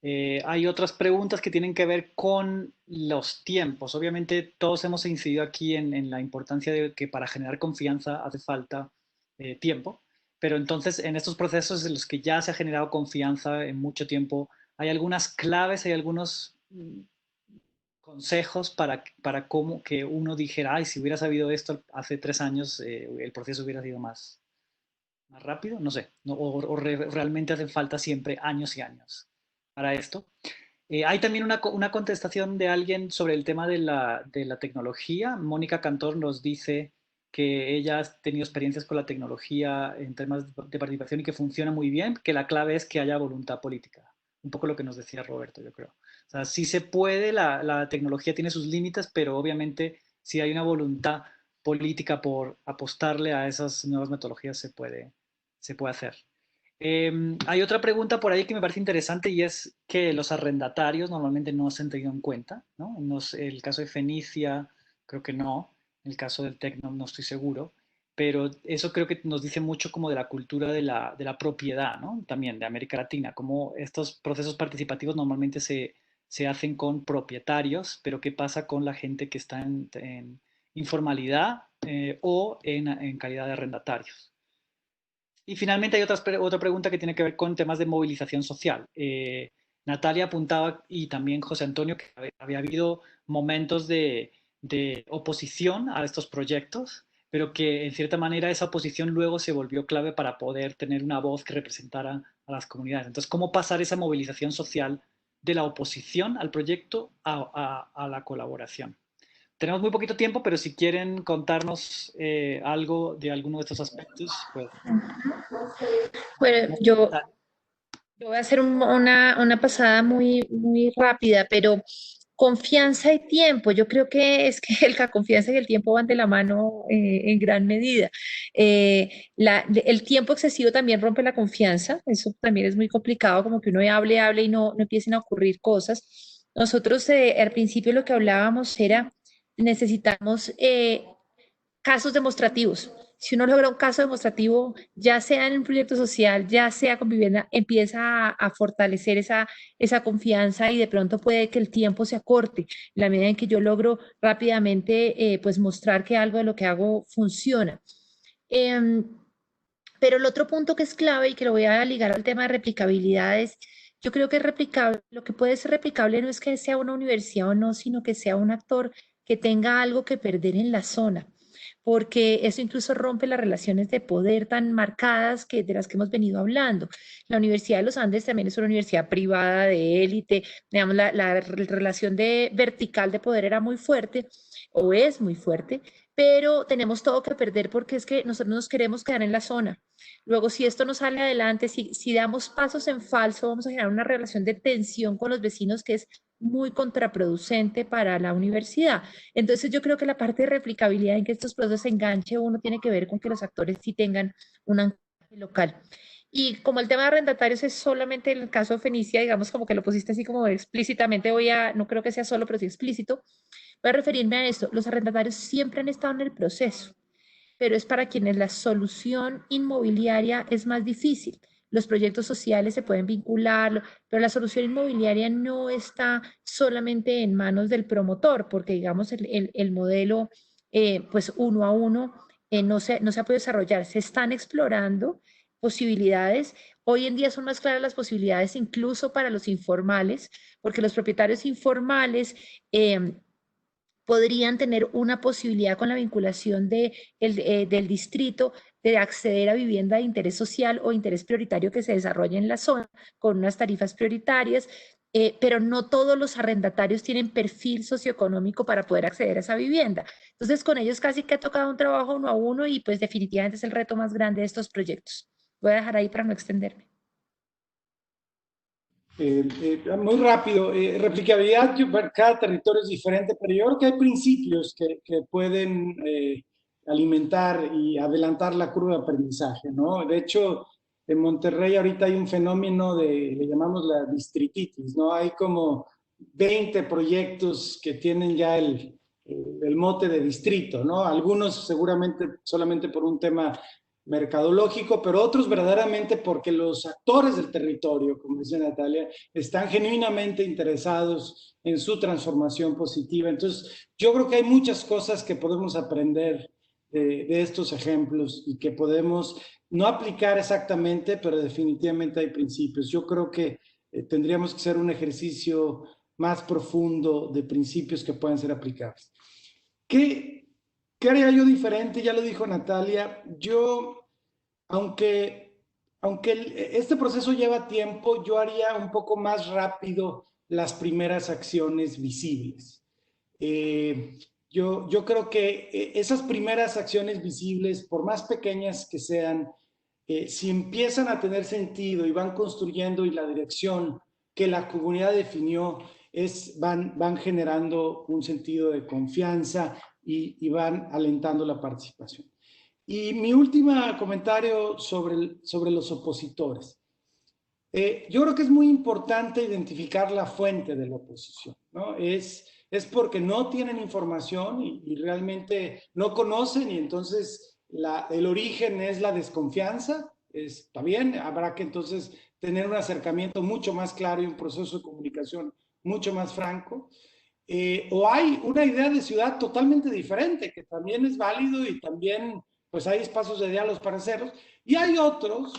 Hay otras preguntas que tienen que ver con los tiempos. Obviamente todos hemos incidido aquí en la importancia de que para generar confianza hace falta tiempo. Pero entonces, en estos procesos en los que ya se ha generado confianza en mucho tiempo, hay algunas claves, hay algunos consejos para cómo que uno dijera, ay, si hubiera sabido esto hace 3 años, el proceso hubiera sido más rápido, no sé, realmente hacen falta siempre años y años para esto. Hay también una contestación de alguien sobre el tema de la tecnología. Mónica Cantor nos dice que ella ha tenido experiencias con la tecnología en temas de participación y que funciona muy bien, que la clave es que haya voluntad política. Un poco lo que nos decía Roberto, yo creo. O sea, sí se puede, la tecnología tiene sus límites, pero obviamente si hay una voluntad política por apostarle a esas nuevas metodologías se puede hacer. Hay otra pregunta por ahí que me parece interesante y es que los arrendatarios normalmente no se han tenido en cuenta, ¿no? El caso de Fenicia, creo que no. En el caso del TEC no estoy seguro. Pero eso creo que nos dice mucho como de la cultura de la propiedad, ¿no? También de América Latina, como estos procesos participativos normalmente se hacen con propietarios, pero ¿qué pasa con la gente que está en informalidad o en calidad de arrendatarios? Y finalmente hay otra pregunta que tiene que ver con temas de movilización social. Natalia apuntaba, y también José Antonio, que había habido momentos de oposición a estos proyectos, pero que en cierta manera esa oposición luego se volvió clave para poder tener una voz que representara a las comunidades. Entonces, ¿cómo pasar esa movilización social de la oposición al proyecto a la colaboración? Tenemos muy poquito tiempo, pero si quieren contarnos algo de alguno de estos aspectos, pues... Bueno, yo voy a hacer una pasada muy rápida, pero confianza y tiempo, yo creo que es que la confianza y el tiempo van de la mano en gran medida. El tiempo excesivo también rompe la confianza, eso también es muy complicado, como que uno hable y no empiecen a ocurrir cosas. Nosotros al principio lo que hablábamos era, necesitamos casos demostrativos. Si uno logra un caso demostrativo, ya sea en un proyecto social, ya sea con vivienda, empieza a fortalecer esa confianza y de pronto puede que el tiempo se acorte. En la medida en que yo logro rápidamente pues mostrar que algo de lo que hago funciona. Pero el otro punto que es clave y que lo voy a ligar al tema de replicabilidad es, yo creo que es replicable, lo que puede ser replicable no es que sea una universidad o no, sino que sea un actor que tenga algo que perder en la zona, porque eso incluso rompe las relaciones de poder tan marcadas de las que hemos venido hablando. La Universidad de los Andes también es una universidad privada de élite, digamos, la relación vertical de poder era muy fuerte o es muy fuerte, pero tenemos todo que perder porque es que nosotros nos queremos quedar en la zona. Luego, si esto no sale adelante, si damos pasos en falso, vamos a generar una relación de tensión con los vecinos que es muy contraproducente para la universidad. Entonces yo creo que la parte de replicabilidad en que estos procesos se enganche uno tiene que ver con que los actores sí tengan un anclaje local. Y como el tema de arrendatarios es solamente en el caso de Fenicia, digamos como que lo pusiste así como explícitamente, no creo que sea solo, pero sí explícito, voy a referirme a esto. Los arrendatarios siempre han estado en el proceso, pero es para quienes la solución inmobiliaria es más difícil. Los proyectos sociales se pueden vincular, pero la solución inmobiliaria no está solamente en manos del promotor, porque digamos el modelo pues uno a uno no se ha podido desarrollar. Se están explorando posibilidades. Hoy en día son más claras las posibilidades incluso para los informales, porque los propietarios informales podrían tener una posibilidad con la vinculación del distrito de acceder a vivienda de interés social o interés prioritario que se desarrolle en la zona con unas tarifas prioritarias, pero no todos los arrendatarios tienen perfil socioeconómico para poder acceder a esa vivienda. Entonces, con ellos casi que ha tocado un trabajo uno a uno y pues definitivamente es el reto más grande de estos proyectos. Voy a dejar ahí para no extenderme. Muy rápido, replicabilidad, cada territorio es diferente, pero yo creo que hay principios que pueden alimentar y adelantar la curva de aprendizaje, ¿no? De hecho, en Monterrey ahorita hay un fenómeno le llamamos la distrititis, ¿no? Hay como 20 proyectos que tienen ya el mote de distrito, ¿no? Algunos seguramente solamente por un tema mercadológico, pero otros verdaderamente porque los actores del territorio, como dice Natalia, están genuinamente interesados en su transformación positiva. Entonces, yo creo que hay muchas cosas que podemos aprender de estos ejemplos y que podemos no aplicar exactamente, pero definitivamente hay principios. Yo creo que tendríamos que hacer un ejercicio más profundo de principios que pueden ser aplicables. ¿Qué haría yo diferente? Ya lo dijo Natalia. Aunque este proceso lleva tiempo, yo haría un poco más rápido las primeras acciones visibles. Yo creo que esas primeras acciones visibles, por más pequeñas que sean, si empiezan a tener sentido y van construyendo y la dirección que la comunidad definió, van generando un sentido de confianza y van alentando la participación. Y mi último comentario sobre los opositores. Yo creo que es muy importante identificar la fuente de la oposición, ¿no? Es porque no tienen información y realmente no conocen y entonces el origen es la desconfianza. Está bien, habrá que entonces tener un acercamiento mucho más claro y un proceso de comunicación mucho más franco. O hay una idea de ciudad totalmente diferente, que también es válido y también pues hay espacios de diálogos para hacerlos. Y hay otros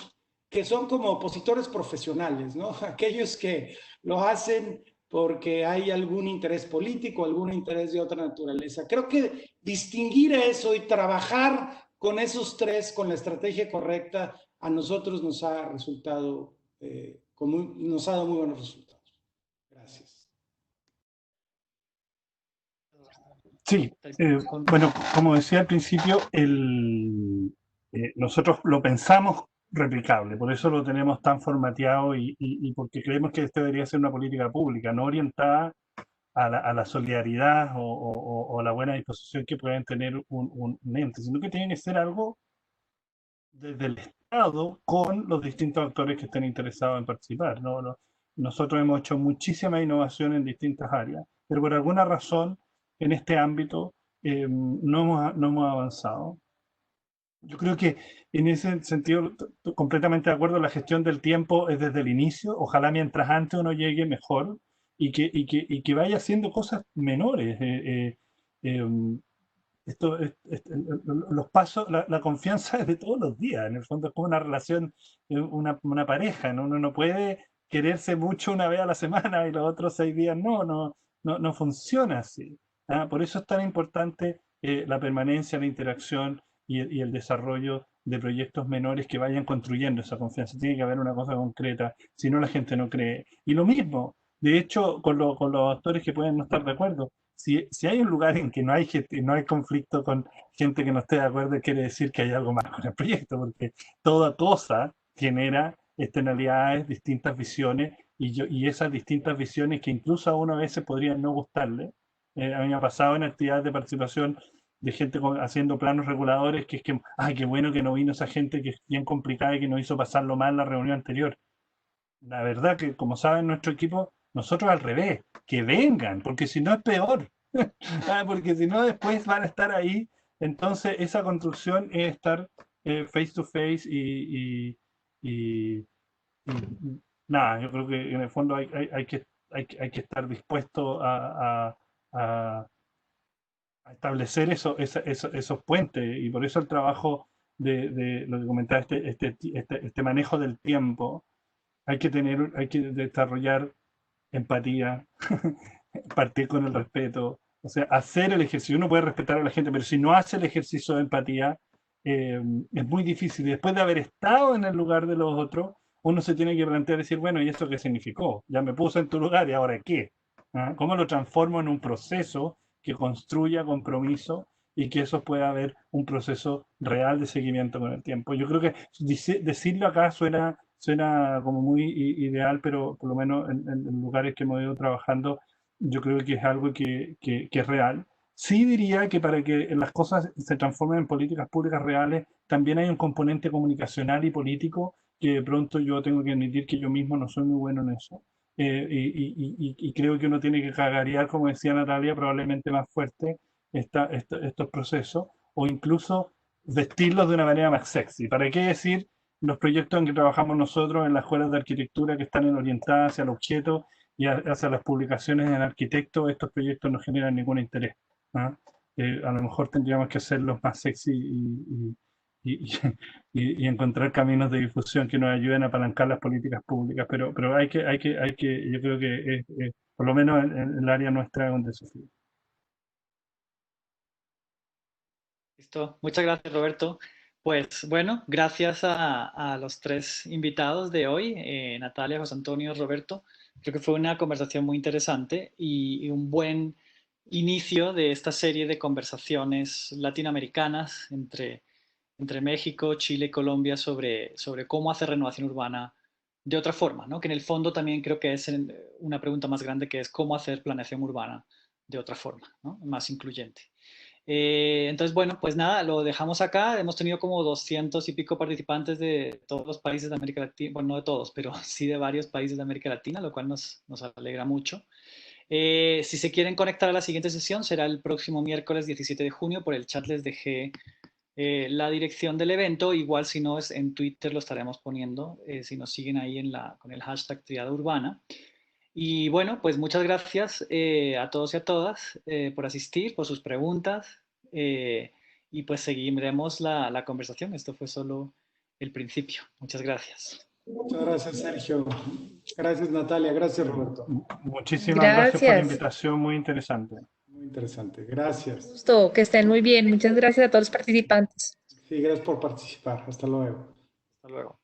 que son como opositores profesionales, ¿no? Aquellos que lo hacen porque hay algún interés político, algún interés de otra naturaleza. Creo que distinguir eso y trabajar con esos tres, con la estrategia correcta, a nosotros nos ha resultado, nos ha dado muy buenos resultados. Gracias. Sí, bueno, como decía al principio, nosotros lo pensamos replicable, por eso lo tenemos tan formateado y porque creemos que esto debería ser una política pública, no orientada a la solidaridad o la buena disposición que pueden tener un ente, sino que tiene que ser algo desde el Estado con los distintos actores que estén interesados en participar. Nosotros hemos hecho muchísima innovación en distintas áreas, pero por alguna razón en este ámbito no hemos avanzado. Yo creo que en ese sentido, completamente de acuerdo, la gestión del tiempo es desde el inicio. Ojalá mientras antes uno llegue mejor y que vaya haciendo cosas menores. Los pasos, la confianza es de todos los días. En el fondo es como una relación, una pareja, ¿no? Uno no puede quererse mucho una vez a la semana y los otros 6 días no funciona así. Por eso es tan importante la permanencia, la interacción y el desarrollo de proyectos menores que vayan construyendo esa confianza. Tiene que haber una cosa concreta, si no la gente no cree. Y lo mismo, de hecho, con los actores que pueden no estar de acuerdo. Si hay un lugar en que no hay conflicto con gente que no esté de acuerdo, quiere decir que hay algo más con el proyecto, porque toda cosa genera externalidades, distintas visiones, y esas distintas visiones que incluso a uno a veces podrían no gustarle. A mí me ha pasado en actividades de participación de gente haciendo planos reguladores que es que, ay, qué bueno que no vino esa gente que es bien complicada y que nos hizo pasarlo mal la reunión anterior. La verdad que, como saben, nuestro equipo, nosotros al revés, que vengan, porque si no es peor. Porque si no después van a estar ahí. Entonces esa construcción es estar face to face y nada, yo creo que en el fondo hay que estar dispuesto a establecer esos puentes, y por eso el trabajo de lo que comentaba, este manejo del tiempo, hay que desarrollar empatía, partir con el respeto, o sea, hacer el ejercicio. Uno puede respetar a la gente, pero si no hace el ejercicio de empatía, es muy difícil. Y después de haber estado en el lugar de los otros, uno se tiene que plantear, decir, bueno, ¿y esto qué significó? Ya me puse en tu lugar, ¿y ahora qué? ¿Ah? ¿Cómo lo transformo en un proceso que construya compromiso y que eso pueda haber un proceso real de seguimiento con el tiempo? Yo creo que decirlo acá suena como muy ideal, pero por lo menos en lugares que hemos ido trabajando, yo creo que es algo que es real. Sí diría que para que las cosas se transformen en políticas públicas reales, también hay un componente comunicacional y político que de pronto yo tengo que admitir que yo mismo no soy muy bueno en eso. Y creo que uno tiene que cagarear, como decía Natalia, probablemente más fuerte estos procesos, o incluso vestirlos de una manera más sexy. ¿Para qué decir los proyectos en que trabajamos nosotros en las escuelas de arquitectura que están orientadas hacia el objeto y hacia las publicaciones en arquitecto? Estos proyectos no generan ningún interés. ¿Ah? A lo mejor tendríamos que hacerlos más sexy y, y encontrar caminos de difusión que nos ayuden a apalancar las políticas públicas, pero yo creo que por lo menos en el área nuestra es un desafío. Listo, muchas gracias Roberto. Pues bueno, gracias a los tres invitados de hoy, Natalia, José Antonio, Roberto. Creo que fue una conversación muy interesante y un buen inicio de esta serie de conversaciones latinoamericanas entre México, Chile y Colombia sobre cómo hacer renovación urbana de otra forma, ¿no? Que en el fondo también creo que es una pregunta más grande, que es cómo hacer planeación urbana de otra forma, ¿no? Más incluyente. Entonces, bueno, pues nada, lo dejamos acá. Hemos tenido como 200 y pico participantes de todos los países de América Latina, bueno, no de todos, pero sí de varios países de América Latina, lo cual nos alegra mucho. Si se quieren conectar a la siguiente sesión, será el próximo miércoles 17 de junio. Por el chat les dejé la dirección del evento. Igual si no, es en Twitter lo estaremos poniendo, si nos siguen ahí con el hashtag Triada Urbana. Y bueno, pues muchas gracias a todos y a todas por asistir, por sus preguntas, y pues seguiremos la conversación. Esto fue solo el principio. Muchas gracias. Muchas gracias, Sergio. Gracias, Natalia. Gracias, Roberto. Muchísimas gracias por la Gracias. invitación, muy interesante. Muy interesante. Gracias. Gusto, que estén muy bien. Muchas gracias a todos los participantes. Sí, gracias por participar. Hasta luego. Hasta luego.